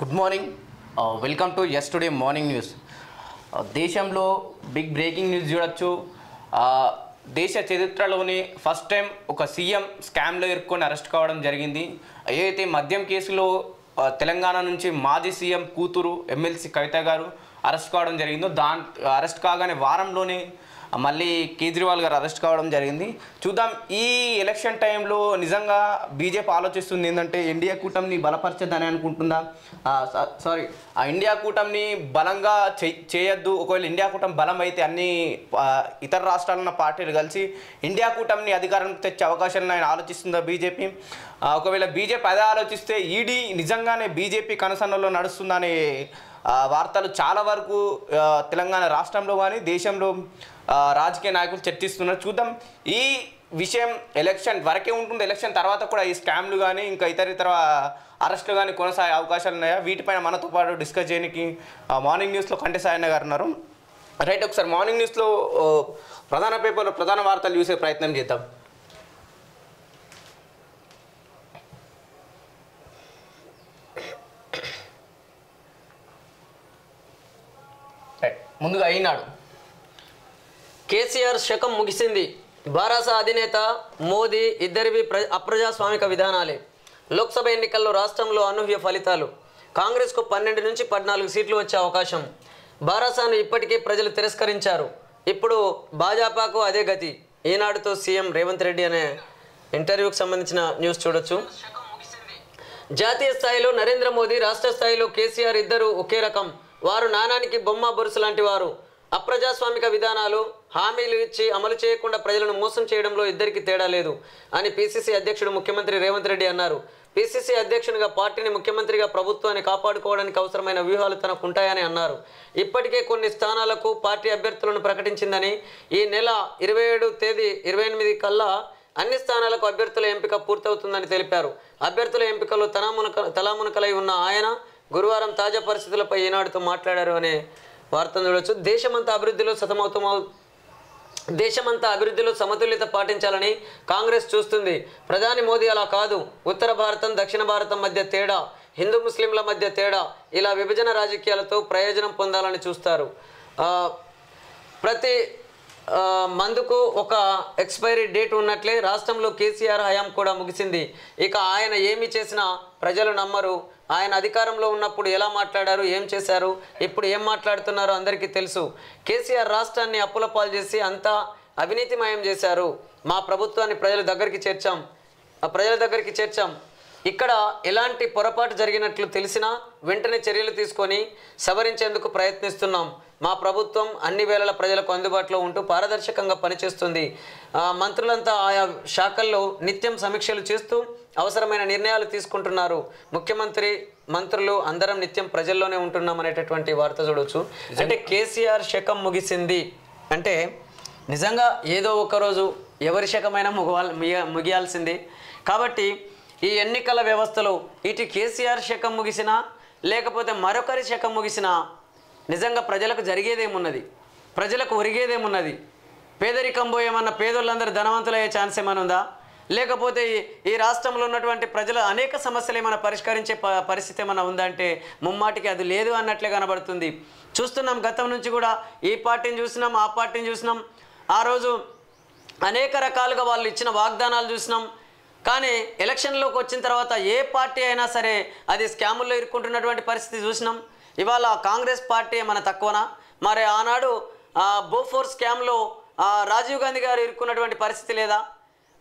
Good morning welcome to yesterday morning news. దేశంలో big breaking news చూడొచ్చు. దేశ చరిత్రలోనే ఫస్ట్ టైం ఒక సీఎం స్కామ్లో ఇరుక్కొని అరెస్ట్ కావడం జరిగింది. ఏదైతే మద్యం కేసులో తెలంగాణ నుంచి మాజీ సీఎం కూతురు ఎమ్మెల్సీ కవిత గారు అరెస్ట్ కావడం జరిగిందో అరెస్ట్ కాగానే వారంలోనే మళ్ళీ కేజ్రీవాల్ గారు అరెస్ట్ కావడం జరిగింది. చూద్దాం ఈ ఎలక్షన్ టైంలో నిజంగా బీజేపీ ఆలోచిస్తుంది ఏంటంటే ఇండియా కూటమిని బలపరచదని అనుకుంటుందా, ఆ ఇండియా కూటమిని బలంగా చేయొద్దు, ఒకవేళ ఇండియా కూటమి బలం అయితే అన్ని ఇతర రాష్ట్రాల ఉన్న పార్టీలు కలిసి ఇండియా కూటమిని అధికారానికి తెచ్చే అవకాశాలను ఆయన ఆలోచిస్తుందా బీజేపీ? ఒకవేళ బీజేపీ అదే ఆలోచిస్తే ఈడీ నిజంగానే బీజేపీ కనుసన్నలో నడుస్తుందనే వార్తలు చాలా వరకు తెలంగాణ రాష్ట్రంలో కానీ దేశంలో రాజకీయ నాయకులు చర్చిస్తున్నారు. చూద్దాం ఈ విషయం ఎలక్షన్ వరకే ఉంటుంది, ఎలక్షన్ తర్వాత కూడా ఈ స్కామ్లు కానీ ఇంకా ఇతర అరెస్టులు కానీ కొనసాగే అవకాశాలు ఉన్నాయా? వీటిపైన మనతో పాటు డిస్కస్ చేయడానికి మార్నింగ్ న్యూస్లో కంటే సాయన్న గారు ఉన్నారు. రైట్, ఒకసారి మార్నింగ్ న్యూస్లో ప్రధాన పేపర్లో ప్రధాన వార్తలు చూసే ప్రయత్నం చేద్దాం. ముందుగా ఈనాడు కేసీఆర్ శకం ముగిసింది. భారత అధినేత మోదీ ఇద్దరివి అప్రజాస్వామిక విధానాలే. లోక్సభ ఎన్నికల్లో రాష్ట్రంలో అనూహ్య ఫలితాలు. కాంగ్రెస్కు 12 నుంచి 14 సీట్లు వచ్చే అవకాశం. భారసాను ఇప్పటికే ప్రజలు తిరస్కరించారు. ఇప్పుడు భాజపాకు అదే గతి. ఈనాడుతో సీఎం రేవంత్ రెడ్డి అనే ఇంటర్వ్యూకి సంబంధించిన న్యూస్ చూడొచ్చు. జాతీయ స్థాయిలో నరేంద్ర మోదీ, రాష్ట్ర స్థాయిలో కేసీఆర్ ఇద్దరు ఒకే రకం. వారు నాణానికి బొమ్మ బొరుసు లాంటి వారు. అప్రజాస్వామిక విధానాలు, హామీలు ఇచ్చి అమలు చేయకుండా ప్రజలను మోసం చేయడంలో ఇద్దరికి తేడా లేదు అని పిసిసి అధ్యక్షుడు ముఖ్యమంత్రి రేవంత్ రెడ్డి అన్నారు. పిసిసి అధ్యక్షునిగా పార్టీని, ముఖ్యమంత్రిగా ప్రభుత్వాన్ని కాపాడుకోవడానికి అవసరమైన వ్యూహాలు తనకు ఉంటాయని అన్నారు. ఇప్పటికే కొన్ని స్థానాలకు పార్టీ అభ్యర్థులను ప్రకటించిందని, ఈ నెల 27 తేదీ 28 కల్లా అన్ని స్థానాలకు అభ్యర్థుల ఎంపిక పూర్తవుతుందని తెలిపారు. అభ్యర్థుల ఎంపికలో తలామునకలై ఉన్న ఆయన గురువారం తాజా పరిస్థితులపై ఈనాడుతో మాట్లాడారు అనే వార్తను చూడవచ్చు. దేశమంతా అభివృద్ధిలో సమతుల్యత పాటించాలని కాంగ్రెస్ చూస్తుంది. ప్రధాని మోదీ అలా కాదు. ఉత్తర భారతం, దక్షిణ భారతం మధ్య తేడా, హిందూ ముస్లింల మధ్య తేడా, ఇలా విభజన రాజకీయాలతో ప్రయోజనం పొందాలని చూస్తారు. ప్రతి మందుకు ఒక ఎక్స్పైరీ డేట్ ఉన్నట్లే రాష్ట్రంలో కేసీఆర్ హయాం కూడా ముగిసింది. ఇక ఆయన ఏమి చేసినా ప్రజలు నమ్మరు. ఆయన అధికారంలో ఉన్నప్పుడు ఎలా మాట్లాడారు, ఏం చేశారు, ఇప్పుడు ఏం మాట్లాడుతున్నారో అందరికీ తెలుసు. కేసీఆర్ రాష్ట్రాన్ని అప్పుల పాలు చేసి అంతా అవినీతిమయం చేశారు. మా ప్రభుత్వాన్ని ప్రజల దగ్గరికి చేర్చాం. ఇక్కడ ఎలాంటి పొరపాటు జరిగినట్లు తెలిసినా వెంటనే చర్యలు తీసుకొని సవరించేందుకు ప్రయత్నిస్తున్నాం. మా ప్రభుత్వం అన్ని వేళల ప్రజలకు అందుబాటులో ఉంటూ పారదర్శకంగా పనిచేస్తుంది. మంత్రులంతా ఆయా శాఖల్లో నిత్యం సమీక్షలు చేస్తూ అవసరమైన నిర్ణయాలు తీసుకుంటున్నారు. ముఖ్యమంత్రి, మంత్రులు అందరం నిత్యం ప్రజల్లోనే ఉంటున్నాం అనేటటువంటి వార్త చూడవచ్చు. అంటే కేసీఆర్ శకం ముగిసింది అంటే నిజంగా ఏదో ఒకరోజు ఎవరి శకమైనా ముగియాల్సిందే. కాబట్టి ఈ ఎన్నికల వ్యవస్థలో ఇటు కేసీఆర్ శకం ముగిసినా లేకపోతే మరొకరి శకం ముగిసినా నిజంగా ప్రజలకు జరిగేదేమున్నది, ప్రజలకు ఒరిగేదేమున్నది? పేదరికం పోయేమన్నా పేదోళ్ళందరూ ధనవంతులయ్యే ఛాన్స్ ఏమైనా ఉందా? లేకపోతే ఈ రాష్ట్రంలో ఉన్నటువంటి ప్రజల అనేక సమస్యలు ఏమైనా పరిష్కరించే పరిస్థితి ఏమైనా ఉందా అంటే ముమ్మాటికి అది లేదు అన్నట్లే కనబడుతుంది. చూస్తున్నాం, గతం నుంచి కూడా ఈ పార్టీని చూసినాం, ఆ పార్టీని చూసినాం. ఆ రోజు అనేక రకాలుగా వాళ్ళు ఇచ్చిన వాగ్దానాలు చూసినాం. కానీ ఎలక్షన్లోకి వచ్చిన తర్వాత ఏ పార్టీ అయినా సరే అది స్కాముల్లో ఇరుక్కుంటున్నటువంటి పరిస్థితి చూసినాం. ఇవాళ కాంగ్రెస్ పార్టీ ఏమైనా తక్కువనా? మరి ఆనాడు బోఫోర్ స్కామ్లో రాజీవ్ గాంధీ గారు ఇరుక్కున్నటువంటి పరిస్థితి లేదా?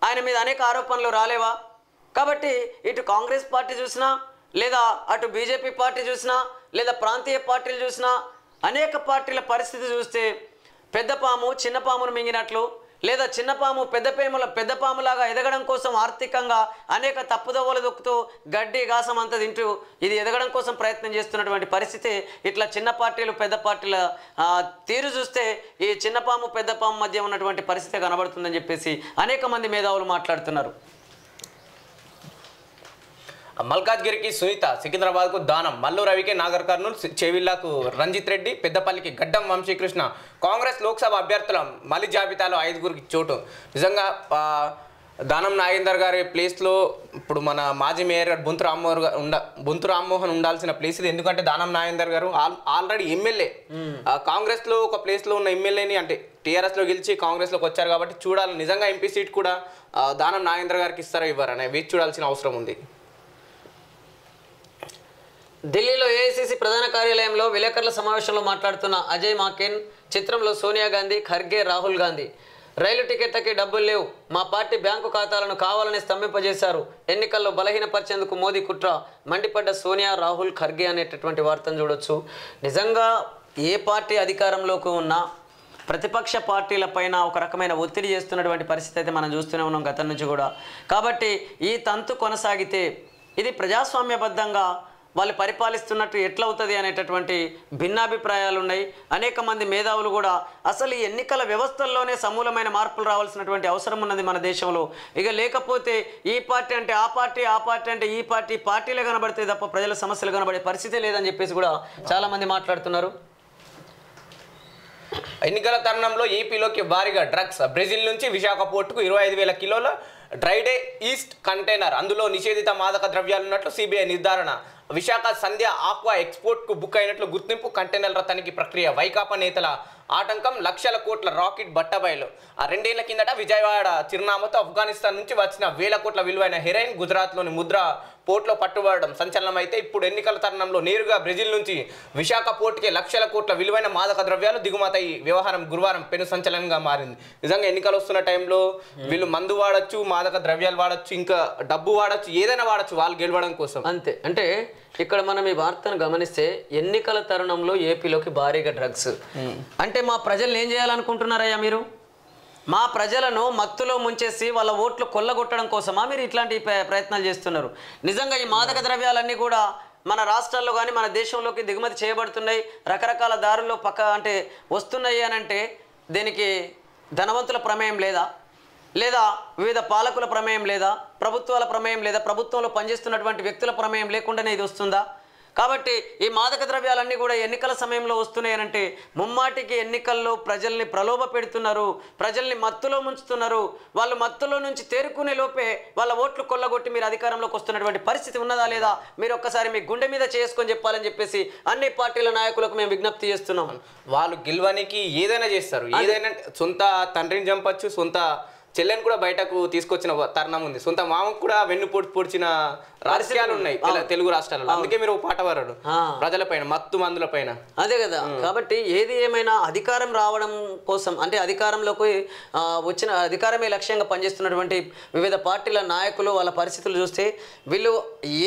ఆయన మీద అనేక ఆరోపణలు రాలేవా? కాబట్టి ఇటు కాంగ్రెస్ పార్టీ చూసినా లేదా అటు బీజేపీ పార్టీ చూసినా లేదా ప్రాంతీయ పార్టీలు చూసినా అనేక పార్టీల పరిస్థితి చూస్తే పెద్ద పాము చిన్న పామును మింగినట్లు, లేదా చిన్నపాము పెద్ద పాములాగా ఎదగడం కోసం ఆర్థికంగా అనేక తప్పుదోవలు దొక్కుతూ గడ్డి గాసం అంతా తింటూ ఇది ఎదగడం కోసం ప్రయత్నం చేస్తున్నటువంటి పరిస్థితి. ఇట్లా చిన్న పార్టీలు పెద్ద పార్టీల తీరు చూస్తే ఈ చిన్నపాము పెద్ద పాము మధ్య ఉన్నటువంటి పరిస్థితి కనబడుతుందని చెప్పేసి అనేక మంది మేధావులు మాట్లాడుతున్నారు. మల్కాజ్గిరికి సునీత, సికింద్రాబాద్కు దానం, మల్లు రవికి నాగర్ కర్నూలు, చెవిల్లాకు రంజిత్ రెడ్డి, పెద్దపల్లికి గడ్డం వంశీకృష్ణ. కాంగ్రెస్ లోక్సభ అభ్యర్థుల మలి జాబితాలో 5గురికి చోటు. నిజంగా దానం నాగేందర్ గారి ప్లేస్లో ఇప్పుడు మన మాజీ మేయర్ గారు బొంతు రామ్మోహన్ ఉండాల్సిన ప్లేస్ ఇది. ఎందుకంటే దానం నాగేందర్ గారు ఆల్రెడీ ఎమ్మెల్యే, కాంగ్రెస్లో ఒక ప్లేస్లో ఉన్న ఎమ్మెల్యేని అంటే టీఆర్ఎస్లో గెలిచి కాంగ్రెస్లోకి వచ్చారు కాబట్టి చూడాలి నిజంగా ఎంపీ సీట్ కూడా దానం నాగేందర్ గారికి ఇస్తారా ఇవ్వరనే వేచి చూడాల్సిన అవసరం ఉంది. ఢిల్లీలో ఏఐసీసీ ప్రధాన కార్యాలయంలో విలేకరుల సమావేశంలో మాట్లాడుతున్న అజయ్ మాకెన్, చిత్రంలో సోనియా గాంధీ, ఖర్గే, రాహుల్ గాంధీ. రైలు టికెట్లకి డబ్బులు లేవు, మా పార్టీ బ్యాంకు ఖాతాలను కావాలని స్తంభింపజేశారు, ఎన్నికల్లో బలహీనపరిచేందుకు మోదీ కుట్ర, మండిపడ్డ సోనియా, రాహుల్, ఖర్గే అనేటటువంటి వార్తను చూడొచ్చు. నిజంగా ఏ పార్టీ అధికారంలోకి ఉన్నా ప్రతిపక్ష పార్టీల పైన ఒక రకమైన ఒత్తిడి చేస్తున్నటువంటి పరిస్థితి అయితే మనం చూస్తూనే ఉన్నాం గతం నుంచి కూడా. కాబట్టి ఈ తంతు కొనసాగితే ఇది ప్రజాస్వామ్యబద్ధంగా వాళ్ళు పరిపాలిస్తున్నట్టు ఎట్లవుతుంది అనేటటువంటి భిన్నాభిప్రాయాలు ఉన్నాయి. అనేక మంది మేధావులు కూడా అసలు ఈ ఎన్నికల వ్యవస్థల్లోనే సమూలమైన మార్పులు రావాల్సినటువంటి అవసరం ఉన్నది మన దేశంలో. ఇక లేకపోతే ఈ పార్టీ అంటే ఆ పార్టీ, ఆ పార్టీ అంటే ఈ పార్టీ, పార్టీలే కనబడితే తప్ప ప్రజల సమస్యలు కనబడే పరిస్థితే లేదని చెప్పేసి కూడా చాలామంది మాట్లాడుతున్నారు. ఎన్నికల తరుణంలో ఏపీలోకి భారీగా డ్రగ్స్. బ్రెజిల్ నుంచి విశాఖ పోర్టుకు 25,000 కిలోల డ్రైడే ఈస్ట్ కంటైనర్, అందులో నిషేధిత మాదక ద్రవ్యాలు ఉన్నట్లు సిబిఐ నిర్ధారణ. విశాఖ సంధ్య ఆక్వా ఎక్స్పోర్ట్కు బుక్ అయినట్లు గుర్తింపు. కంటైనర్ల తనిఖీ ప్రక్రియ. వైకాపా నేతల ఆటంకం, లక్షల కోట్ల రాకెట్ బట్టబయలు. 2 ఏళ్ల కిందట విజయవాడ చిరునామాతో ఆఫ్ఘనిస్తాన్ నుంచి వచ్చిన 1,000 కోట్ల విలువైన హెరైన్ గుజరాత్లోని ముద్రా పోర్టులో పట్టుబడడం సంచలనం. అయితే ఇప్పుడు ఎన్నికల తరుణంలో నేరుగా బ్రెజిల్ నుంచి విశాఖ పోర్టుకే లక్షల కోట్ల విలువైన మాదక ద్రవ్యాలు దిగుమతి వ్యవహారం గురువారం పెను సంచలనంగా మారింది. నిజంగా ఎన్నికలు వస్తున్న టైంలో వీళ్ళు మందు వాడచ్చు, మాదక ద్రవ్యాలు వాడచ్చు, ఇంకా డబ్బు వాడచ్చు, ఏదైనా వాడచ్చు వాళ్ళు గెలవడం కోసం. అంతే. అంటే ఇక్కడ మనం ఈ వార్తను గమనిస్తే ఎన్నికల తరుణంలో ఏపీలోకి భారీగా డ్రగ్స్ అంటే మా ప్రజల్ని ఏం చేయాలనుకుంటున్నారయ్యా మీరు? మా ప్రజలను మత్తులో ముంచేసి వాళ్ళ ఓట్లు కొల్లగొట్టడం కోసమా మీరు ఇట్లాంటి ప్రయత్నాలు చేస్తున్నారు? నిజంగా ఈ మాదక ద్రవ్యాలన్నీ కూడా మన రాష్ట్రాల్లో కానీ మన దేశంలోకి దిగుమతి చేయబడుతున్నాయి, రకరకాల దారుల్లో అంటే వస్తున్నాయి అని అంటే దీనికి ధనవంతుల ప్రమేయం లేదా, లేదా వివిధ పాలకుల ప్రమేయం లేదా, ప్రభుత్వాల ప్రమేయం లేదా, ప్రభుత్వంలో పనిచేస్తున్నటువంటి వ్యక్తుల ప్రమేయం లేకుండానే ఇది వస్తుందా? కాబట్టి ఈ మాదక ద్రవ్యాలన్నీ కూడా ఎన్నికల సమయంలో వస్తున్నాయనంటే ముమ్మాటికి ఎన్నికల్లో ప్రజల్ని ప్రలోభ పెడుతున్నారు, ప్రజల్ని మత్తులో ముంచుతున్నారు. వాళ్ళు మత్తులో నుంచి తేరుకునే లోపే వాళ్ళ ఓట్లు కొల్లగొట్టి మీరు అధికారంలోకి వస్తున్నటువంటి పరిస్థితి ఉన్నదా లేదా మీరు ఒక్కసారి మీ గుండె మీద చేసుకొని చెప్పాలని చెప్పేసి అన్ని పార్టీల నాయకులకు మేము విజ్ఞప్తి చేస్తున్నాం. వాళ్ళు గెలవడానికి ఏదైనా చేస్తారు, ఏదైనా సొంత తండ్రిని చంపచ్చు, సొంత చెల్లెని కూడా బయటకు తీసుకొచ్చిన తరుణం ఉంది, సొంత మామకు కూడా వెన్నుపోటు పొడిచిన రాజకీయాలు ఉన్నాయి తెలుగు రాష్ట్రాలలో. అందుకే మీరు పాట పాడారు ప్రజల పైన, మత్తు మందుల పైన. అదే కదా. కాబట్టి ఏది ఏమైనా అధికారం రావడం కోసం అంటే అధికారంలోకి వచ్చిన అధికారమే లక్ష్యంగా పనిచేస్తున్నటువంటి వివిధ పార్టీల నాయకులు వాళ్ళ పరిస్థితులు చూస్తే వీళ్ళు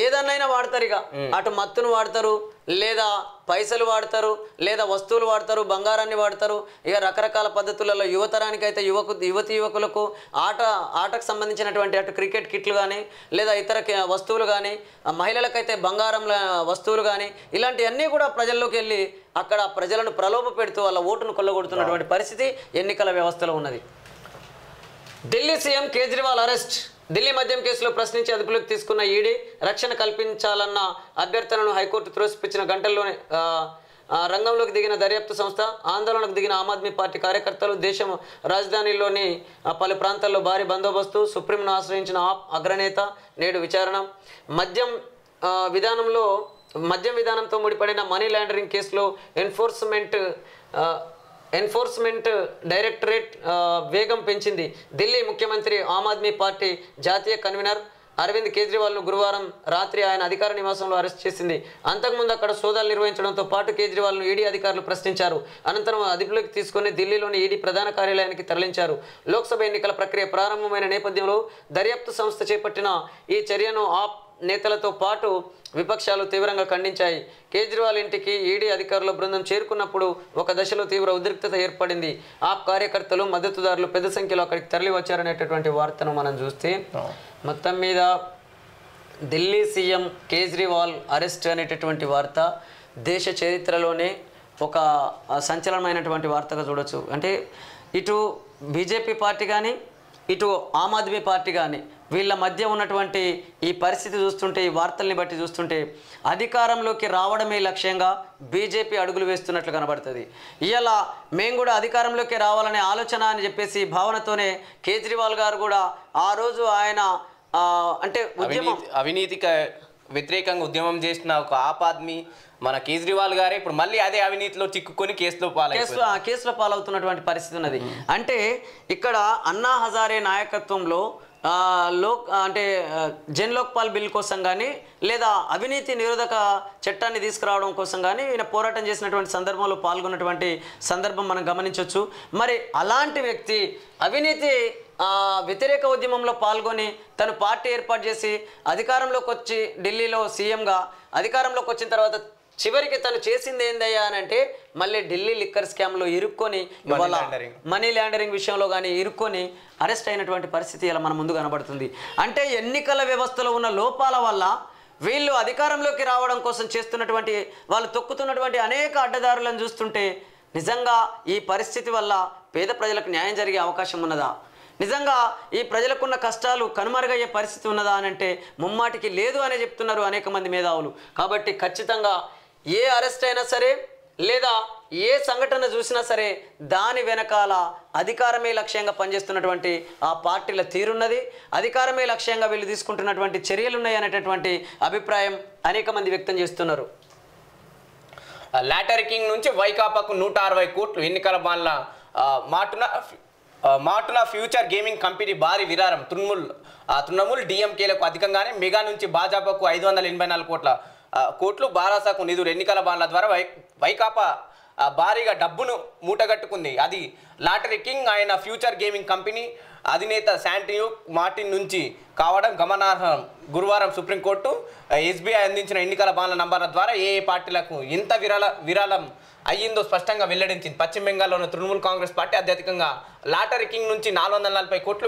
ఏదన్నైనా వాడతారు. ఇక అటు మత్తును వాడతారు, లేదా పైసలు వాడతారు, లేదా వస్తువులు వాడతారు, బంగారాన్ని వాడతారు. ఇక రకరకాల పద్ధతులలో యువతరానికి అయితే యువతి యువకులకు ఆటకు సంబంధించినటువంటి అటు క్రికెట్ కిట్లు కానీ లేదా ఇతర వస్తువులు కానీ, మహిళలకైతే బంగారం వస్తువులు కానీ ఇలాంటివన్నీ కూడా ప్రజల్లోకి వెళ్ళి అక్కడ ప్రజలను ప్రలోభ పెడుతూ వాళ్ళ ఓటును కొల్లగొడుతున్నటువంటి పరిస్థితి ఎన్నికల వ్యవస్థలో ఉన్నది. Delhi CM Kejriwal arrest. ఢిల్లీ మద్యం కేసులో ప్రశ్నించి అదుపులోకి తీసుకున్న ఈడీ రక్షణ కల్పించాలన్న అభ్యర్థనను హైకోర్టు త్రోసిపుచ్చిన గంటల్లోనే రంగంలోకి దిగిన దర్యాప్తు సంస్థ. ఆందోళనకు దిగిన ఆమ్ ఆద్మీ పార్టీ కార్యకర్తలు, దేశం రాజధానిలోని పలు ప్రాంతాల్లో భారీ బందోబస్తు. సుప్రీంను ఆశ్రయించిన ఆప్ అగ్రనేత నేడు విచారణ. మద్యం విధానంతో ముడిపడిన మనీ లాండరింగ్ కేసులో ఎన్ఫోర్స్మెంట్ డైరెక్టరేట్ వేగం పెంచింది. ఢిల్లీ ముఖ్యమంత్రి ఆమ్ ఆద్మీ పార్టీ జాతీయ కన్వీనర్ అరవింద్ కేజ్రీవాల్ను గురువారం రాత్రి ఆయన అధికార నివాసంలో అరెస్ట్ చేసింది. అంతకుముందు అక్కడ సోదాలు నిర్వహించడంతో పాటు కేజ్రీవాల్ను ఈడీ అధికారులు ప్రశ్నించారు. అనంతరం అదుపులోకి తీసుకుని ఢిల్లీలోని ఈడీ ప్రధాన కార్యాలయానికి తరలించారు. లోక్సభ ఎన్నికల ప్రక్రియ ప్రారంభమైన నేపథ్యంలో దర్యాప్తు సంస్థ చేపట్టిన ఈ చర్యను ఆప్ నేతలతో పాటు విపక్షాలు తీవ్రంగా ఖండించాయి. కేజ్రీవాల్ ఇంటికి ఈడీ అధికారుల బృందం చేరుకున్నప్పుడు ఒక దశలో తీవ్ర ఉద్రిక్తత ఏర్పడింది. ఆప్ కార్యకర్తలు, మద్దతుదారులు పెద్ద సంఖ్యలో అక్కడికి తరలి వచ్చారనేటటువంటి వార్తను మనం చూస్తే మొత్తం మీద ఢిల్లీ సీఎం కేజ్రీవాల్ అరెస్ట్ అనేటటువంటి వార్త దేశ చరిత్రలోనే ఒక సంచలనమైనటువంటి వార్తగా చూడొచ్చు. అంటే ఇటు బీజేపీ పార్టీ కానీ ఇటు ఆమ్ ఆద్మీ పార్టీ కానీ వీళ్ళ మధ్య ఉన్నటువంటి ఈ పరిస్థితి చూస్తుంటే, ఈ వార్తల్ని బట్టి చూస్తుంటే అధికారంలోకి రావడమే లక్ష్యంగా బీజేపీ అడుగులు వేస్తున్నట్లు కనబడుతుంది. ఇవాళ మేము కూడా అధికారంలోకి రావాలనే ఆలోచన అని చెప్పేసి భావనతోనే కేజ్రీవాల్ గారు కూడా ఆ రోజు ఆయన అంటే అవినీతికి వ్యతిరేకంగా ఉద్యమం చేసిన ఒక ఆప్ ఆద్మీ మన కేజ్రీవాల్ గారే ఇప్పుడు మళ్ళీ అదే అవినీతిలో చిక్కుకొని కేసులో పాలవుతున్నటువంటి పరిస్థితి ఉన్నది. అంటే ఇక్కడ అన్నా హజారే నాయకత్వంలో అంటే జన్లోక్పాల్ బిల్ కోసం కానీ లేదా అవినీతి నిరోధక చట్టాన్ని తీసుకురావడం కోసం కానీ ఈయన పోరాటం చేసినటువంటి సందర్భంలో పాల్గొన్నటువంటి సందర్భం మనం గమనించవచ్చు. మరి అలాంటి వ్యక్తి అవినీతి వ్యతిరేక ఉద్యమంలో పాల్గొని తను పార్టీ ఏర్పాటు చేసి అధికారంలోకి వచ్చి ఢిల్లీలో సీఎంగా అధికారంలోకి వచ్చిన తర్వాత చివరికి తను చేసింది ఏందయ్యా అని అంటే మళ్ళీ ఢిల్లీ లిక్కర్ స్కామ్లో ఇరుక్కొని ఇవాళ మనీ లాండరింగ్ విషయంలో కానీ ఇరుక్కొని అరెస్ట్ అయినటువంటి పరిస్థితి ఇలా మన ముందు కనబడుతుంది. అంటే ఎన్నికల వ్యవస్థలో ఉన్న లోపాల వల్ల వీళ్ళు అధికారంలోకి రావడం కోసం చేస్తున్నటువంటి వాళ్ళు తొక్కుతున్నటువంటి అనేక అడ్డదారులను చూస్తుంటే నిజంగా ఈ పరిస్థితి వల్ల పేద ప్రజలకు న్యాయం జరిగే అవకాశం ఉన్నదా? నిజంగా ఈ ప్రజలకున్న కష్టాలు కనుమరుగయ్యే పరిస్థితి ఉన్నదా అని అంటే ముమ్మాటికి లేదు అనే చెప్తున్నారు అనేక మంది మేధావులు. కాబట్టి ఖచ్చితంగా ఏ అరెస్ట్ అయినా సరే లేదా ఏ సంఘటన చూసినా సరే దాని వెనకాల అధికారమే లక్ష్యంగా పనిచేస్తున్నటువంటి ఆ పార్టీల తీరున్నది, అధికారమే లక్ష్యంగా వీళ్ళు తీసుకుంటున్నటువంటి చర్యలు ఉన్నాయి అనేటటువంటి అభిప్రాయం అనేక మంది వ్యక్తం చేస్తున్నారు. లాటరీ కింగ్ నుంచి వైకాపాకు 160 కోట్లు ఎన్నికల బాండ్ల మాటున ఫ్యూచర్ గేమింగ్ కంపెనీ భారీ విరారం. తృణమూల్ డిఎంకేలకు అధికంగానే మెగా నుంచి భాజపాకు 584 కోట్లు బారాసాకు నిధులు. ఎన్నికల బాండ్ల ద్వారా వైకాపా భారీగా డబ్బును మూటగట్టుకుంది. అది లాటరీ కింగ్ ఆయన ఫ్యూచర్ గేమింగ్ కంపెనీ అధినేత శాంటియో మార్టిన్ నుంచి కావడం గమనార్హం. గురువారం సుప్రీంకోర్టు ఎస్బీఐ అందించిన ఎన్నికల బాండ్ల నంబర్ల ద్వారా ఏ పార్టీలకు ఎంత విరాళం అయ్యిందో స్పష్టంగా వెల్లడించింది. పశ్చిమ బెంగాల్లోని తృణమూల్ కాంగ్రెస్ పార్టీ అత్యధికంగా లాటరీ కింగ్ నుంచి 440 కోట్లు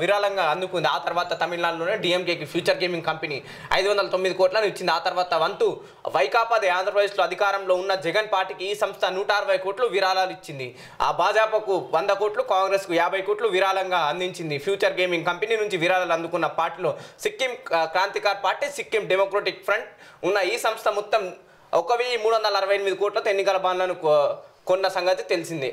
విరాళంగా అందుకుంది. ఆ తర్వాత తమిళనాడులోనే డిఎంకేకి ఫ్యూచర్ గేమింగ్ కంపెనీ 509 కోట్లను ఇచ్చింది. ఆ తర్వాత వంతు వైకాపాది ఆంధ్రప్రదేశ్లో అధికారంలో ఉన్న జగన్ పార్టీకి ఈ సంస్థ 160 కోట్లు విరాళాలు ఇచ్చింది. ఆ భాజపాకు 100 కోట్లు, కాంగ్రెస్కు 50 కోట్లు విరాళంగా అందించింది. ఫ్యూచర్ గేమింగ్ కంపెనీ నుంచి విరాళాలు అందుకున్న పార్టీలో Sikkim Krantikar party, Sikkim democratic front ఉన్న ఈ సంస్థ మొత్తం 1368 కోట్లతో ఎన్నికల బాండ్లను కొన్న సంగతి తెలిసిందే.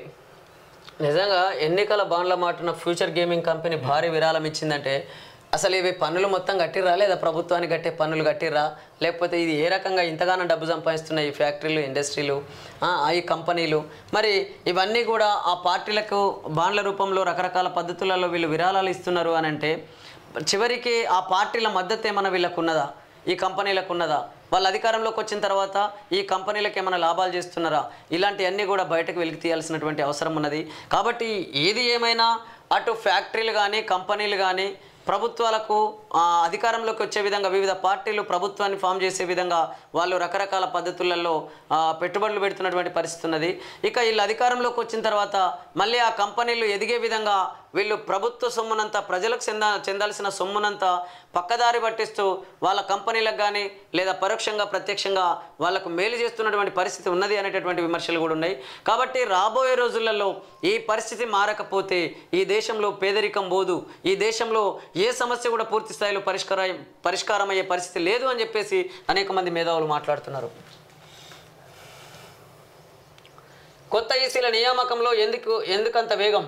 నిజంగా ఎన్నికల బాండ్ల మాటున ఫ్యూచర్ గేమింగ్ కంపెనీ భారీ విరాళం ఇచ్చిందంటే అసలు ఇవి పన్నులు మొత్తం కట్టిర్రా లేదా ప్రభుత్వానికి కట్టే పన్నులు కట్టిర్రా, లేకపోతే ఇది ఏ రకంగా ఇంతగానో డబ్బు సంపాదిస్తున్నాయి ఈ ఫ్యాక్టరీలు, ఇండస్ట్రీలు, ఈ కంపెనీలు? మరి ఇవన్నీ కూడా ఆ పార్టీలకు బాండ్ల రూపంలో రకరకాల పద్ధతులలో వీళ్ళు విరాళాలు ఇస్తున్నారు అని అంటే చివరికి ఆ పార్టీల మద్దతు ఏమైనా వీళ్ళకు ఉన్నదా, ఈ కంపెనీలకు ఉన్నదా? వాళ్ళు అధికారంలోకి వచ్చిన తర్వాత ఈ కంపెనీలకు ఏమైనా లాభాలు చేస్తున్నారా? ఇలాంటివన్నీ కూడా బయటకు వెలికి తీయాల్సినటువంటి అవసరం ఉన్నది. కాబట్టి ఏది ఏమైనా అటు ఫ్యాక్టరీలు కానీ కంపెనీలు కానీ ప్రభుత్వాలకు అధికారంలోకి వచ్చే విధంగా వివిధ పార్టీలు ప్రభుత్వాన్ని ఫామ్ చేసే విధంగా వాళ్ళు రకరకాల పద్ధతులలో పెట్టుబడులు పెడుతున్నటువంటి పరిస్థితి ఉన్నది. ఇక వీళ్ళు అధికారంలోకి వచ్చిన తర్వాత మళ్ళీ ఆ కంపెనీలు ఎదిగే విధంగా వీళ్ళు ప్రభుత్వ సొమ్మునంతా ప్రజలకు చెందాల్సిన సొమ్మునంతా పక్కదారి పట్టిస్తూ వాళ్ళ కంపెనీలకు కానీ లేదా పరోక్షంగా ప్రత్యక్షంగా వాళ్ళకు మేలు చేస్తున్నటువంటి పరిస్థితి ఉన్నది అనేటటువంటి విమర్శలు కూడా ఉన్నాయి. కాబట్టి రాబోయే రోజులలో ఈ పరిస్థితి మారకపోతే ఈ దేశంలో పేదరికం పోదు, ఈ దేశంలో ఏ సమస్య కూడా పూర్తి స్థాయిలో పరిష్కారం అయ్యే పరిస్థితి లేదు అని చెప్పేసి అనేక మంది మేధావులు మాట్లాడుతున్నారు. కొత్త ఈసీల నియామకంలో ఎందుకంత వేగం?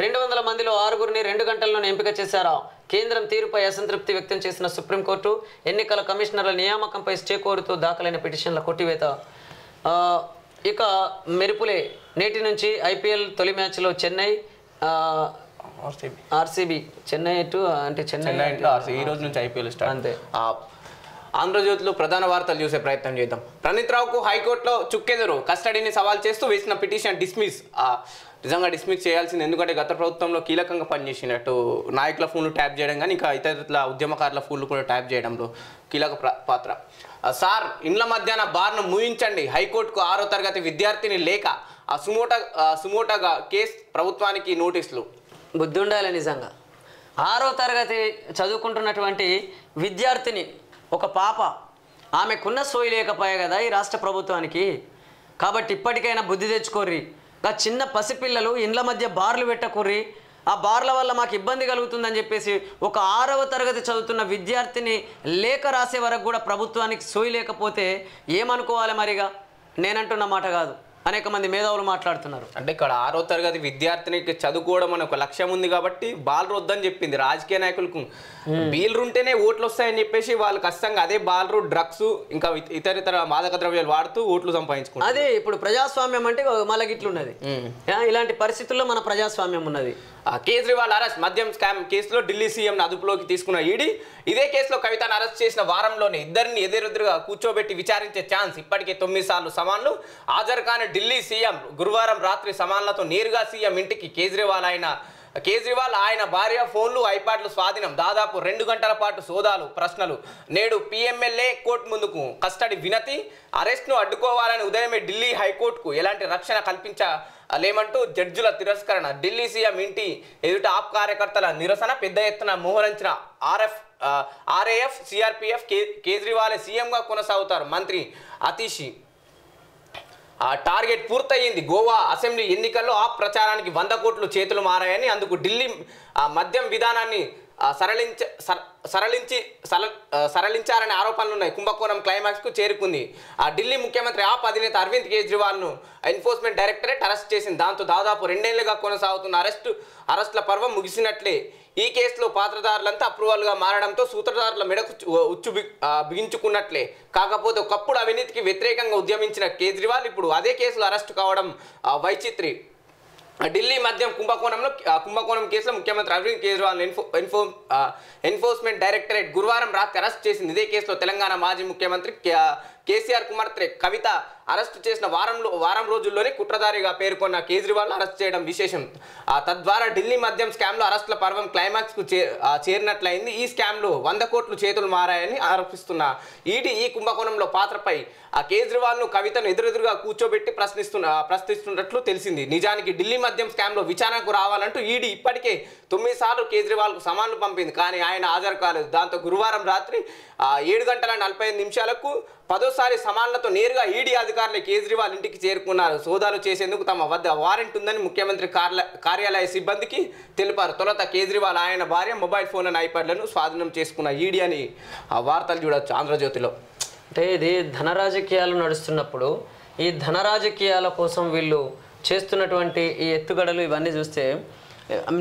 200 మందిలో 6గురిని 2 గంటల్లోనే ఎంపిక చేశారా? కేంద్రం తీరుపై అసంతృప్తి వ్యక్తం చేసిన సుప్రీంకోర్టు ఎన్నికల కమిషనర్ల నియామకంపై స్టే కోరుతూ దాఖలైన పిటిషన్ల కొట్టివేత. ఇక మెరుపులే నేటి నుంచి ఐపీఎల్ తొలి మ్యాచ్లో చెన్నై ఆర్సీబీ చెన్నై అంటే చెన్నై ఈ రోజు నుంచి ఐపీఎల్ స్టార్ట్. అంతే. ఆంధ్రజ్యోతిలో ప్రధాన వార్తలు చూసే ప్రయత్నం చేద్దాం. ప్రణీత్ రావుకు హైకోర్టులో చుక్కెదురు, కస్టడీని సవాల్ చేస్తూ వేసిన పిటిషన్ డిస్మిస్. నిజంగా డిస్మిస్ చేయాల్సింది, ఎందుకంటే గత ప్రభుత్వంలో కీలకంగా పనిచేసినట్టు నాయకుల ఫోన్లు ట్యాప్ చేయడం కానీ ఇంకా ఇతరుల ఉద్యమకారుల ఫోన్లు కూడా ట్యాప్ చేయడంలో కీలక పాత్ర. సార్ ఇండ్ల మధ్యాహ్న బార్ను ముయించండి, హైకోర్టుకు 6వ తరగతి విద్యార్థిని లేఖ. సుమోటగా కేసు ప్రభుత్వానికి నోటీసులు. బుద్ధి ఉండాలి నిజంగా. 6వ తరగతి చదువుకుంటున్నటువంటి విద్యార్థిని, ఒక పాప, ఆమెకున్న సోయి లేకపోయా కదా ఈ రాష్ట్ర ప్రభుత్వానికి. కాబట్టి ఇప్పటికైనా బుద్ధి తెచ్చుకోర్రి. చిన్న పసిపిల్లలు ఇండ్ల మధ్య బార్లు పెట్టకుర్రి, ఆ బార్ల వల్ల మాకు ఇబ్బంది కలుగుతుందని చెప్పేసి ఒక 6వ తరగతి చదువుతున్న విద్యార్థిని లేఖ రాసే వరకు కూడా ప్రభుత్వానికి సోయి లేకపోతే ఏమనుకోవాలి మరిగా? నేనంటున్న మాట కాదు, అనేక మంది మేధావులు మాట్లాడుతున్నారు. అంటే ఇక్కడ 6వ తరగతి విద్యార్థినికి చదువుకోవడం అనే ఒక లక్ష్యం ఉంది కాబట్టి బాల్ వద్దని చెప్పింది. రాజకీయ నాయకులకు బీల్ ఉంటేనే ఓట్లు వస్తాయని చెప్పేసి వాళ్ళు ఖచ్చితంగా అదే బాల్ డ్రగ్స్ ఇంకా ఇతర మాదక ద్రవ్యాలు వాడుతూ ఓట్లు సంపాదించుకుంటారు. అదే ఇప్పుడు ప్రజాస్వామ్యం అంటే మళ్ళీ గిట్లున్నది. ఇలాంటి పరిస్థితుల్లో మన ప్రజాస్వామ్యం ఉన్నది. కేజ్రీవాల్ అరెస్ట్ మద్యం స్కామ్ కేసులో ఢిల్లీ సీఎం అదుపులోకి తీసుకున్న ఈడీ ఇదే కేసులో కవితను అరెస్ట్ చేసిన వారంలోనే ఇద్దరిని ఎదురెదురుగా కూర్చోబెట్టి విచారించే ఛాన్స్ ఇప్పటికే 9 సార్లు సమాన్లు హాజరు కాని ఢిల్లీ సీఎం గురువారం రాత్రి సమాన్లతో నేరుగా సీఎం ఇంటికి కేజ్రీవాల్ ఆయన భార్య ఫోన్లు ఐపాడ్లు స్వాధీనం దాదాపు 2 గంటల పాటు సోదాలు ప్రశ్నలు. నేడు పిఎంఎల్ఏ కోర్టు ముందుకు కస్టడీ వినతి అరెస్ట్ను అడ్డుకోవాలని ఉదయమే ఢిల్లీ హైకోర్టుకు ఎలాంటి రక్షణ కల్పించలేమంటూ జడ్జిల తిరస్కరణ. ఢిల్లీ సీఎం ఇంటి ఎదుట ఆప్ కార్యకర్తల నిరసన పెద్ద ఎత్తున మోహరించిన ఆర్ఏఎఫ్ సిఆర్పిఎఫ్ కేజ్రీవాల్ సీఎంగా కొనసాగుతారు. మంత్రి అతీషి టార్గెట్ పూర్తయింది. గోవా అసెంబ్లీ ఎన్నికల్లో ఆప్ ప్రచారానికి 100 కోట్లు చేతులు మారాయని అందుకు ఢిల్లీ మద్యం విధానాన్ని సరళించారనే ఆరోపణలున్నాయి. కుంభకోణం క్లైమాక్స్కు చేరుకుంది. ఢిల్లీ ముఖ్యమంత్రి ఆప్ అధినేత అరవింద్ కేజ్రీవాల్ను ఎన్ఫోర్స్మెంట్ డైరెక్టరేట్ అరెస్ట్ చేసింది. దాంతో దాదాపు 2 ఏళ్లుగా కొనసాగుతున్న అరెస్టుల పర్వం ముగిసినట్లే. ఈ కేసులో పాత్రదారులంతా అప్రూవల్గా మారడంతో సూత్రధారుల మెడకు బిగించుకున్నట్లే. కాకపోతే ఒకప్పుడు అవినీతికి వ్యతిరేకంగా ఉద్యమించిన కేజ్రీవాల్ ఇప్పుడు అదే కేసులో అరెస్టు కావడం వైచిత్రి. ఢిల్లీ మద్యం కుంభకోణం కేసులో ముఖ్యమంత్రి అరవింద్ కేజ్రీవాల్ ఎన్ఫోర్స్మెంట్ డైరెక్టరేట్ గురువారం రాత్రి అరెస్ట్ చేసింది. ఇదే కేసులో తెలంగాణ మాజీ ముఖ్యమంత్రి కేసీఆర్ కుమార్తె కవిత అరెస్టు చేసిన వారం రోజుల్లోనే కుట్రదారిగా పేర్కొన్న కేజ్రీవాల్ అరెస్ట్ చేయడం విశేషం. తద్వారా ఢిల్లీ మద్యం స్కామ్లో అరెస్టుల పర్వం క్లైమాక్స్కు చేరినట్లయింది. ఈ స్కామ్లో 100 కోట్లు చేతులు మారాయని ఆరోపిస్తున్న ఈడీ ఈ కుంభకోణంలో పాత్రపై కేజ్రీవాల్ను కవితను ఎదురెదురుగా కూర్చోబెట్టి ప్రశ్నిస్తున్నట్లు తెలిసింది. నిజానికి ఢిల్లీ మద్యం స్కామ్లో విచారణకు రావాలంటూ ఈడీ ఇప్పటికే 9 సార్లు కేజ్రీవాల్కు సమాన్లు పంపింది. కానీ ఆయన హాజరు కాలేదు. దాంతో గురువారం రాత్రి 7 గంటల 45 నిమిషాలకు 10వ సమాన్లతో నేరుగా ఈడీ అధికారులు కేజ్రీవాల్ ఇంటికి చేరుకున్నారు. సోదాలు చేసేందుకు తమ వద్ద వారెంట్ ఉందని ముఖ్యమంత్రి కార్యాలయ సిబ్బందికి తెలిపారు. తొలుత కేజ్రీవాల్ ఆయన భార్య మొబైల్ ఫోన్ అండ్ ఐపాడ్లను స్వాధీనం చేసుకున్న ఈడీ అని వార్తలు చూడొచ్చు ఆంధ్రజ్యోతిలో. అంటే ఇది ధన రాజకీయాలు నడుస్తున్నప్పుడు ఈ ధన రాజకీయాల కోసం వీళ్ళు చేస్తున్నటువంటి ఈ ఎత్తుగడలు ఇవన్నీ చూస్తే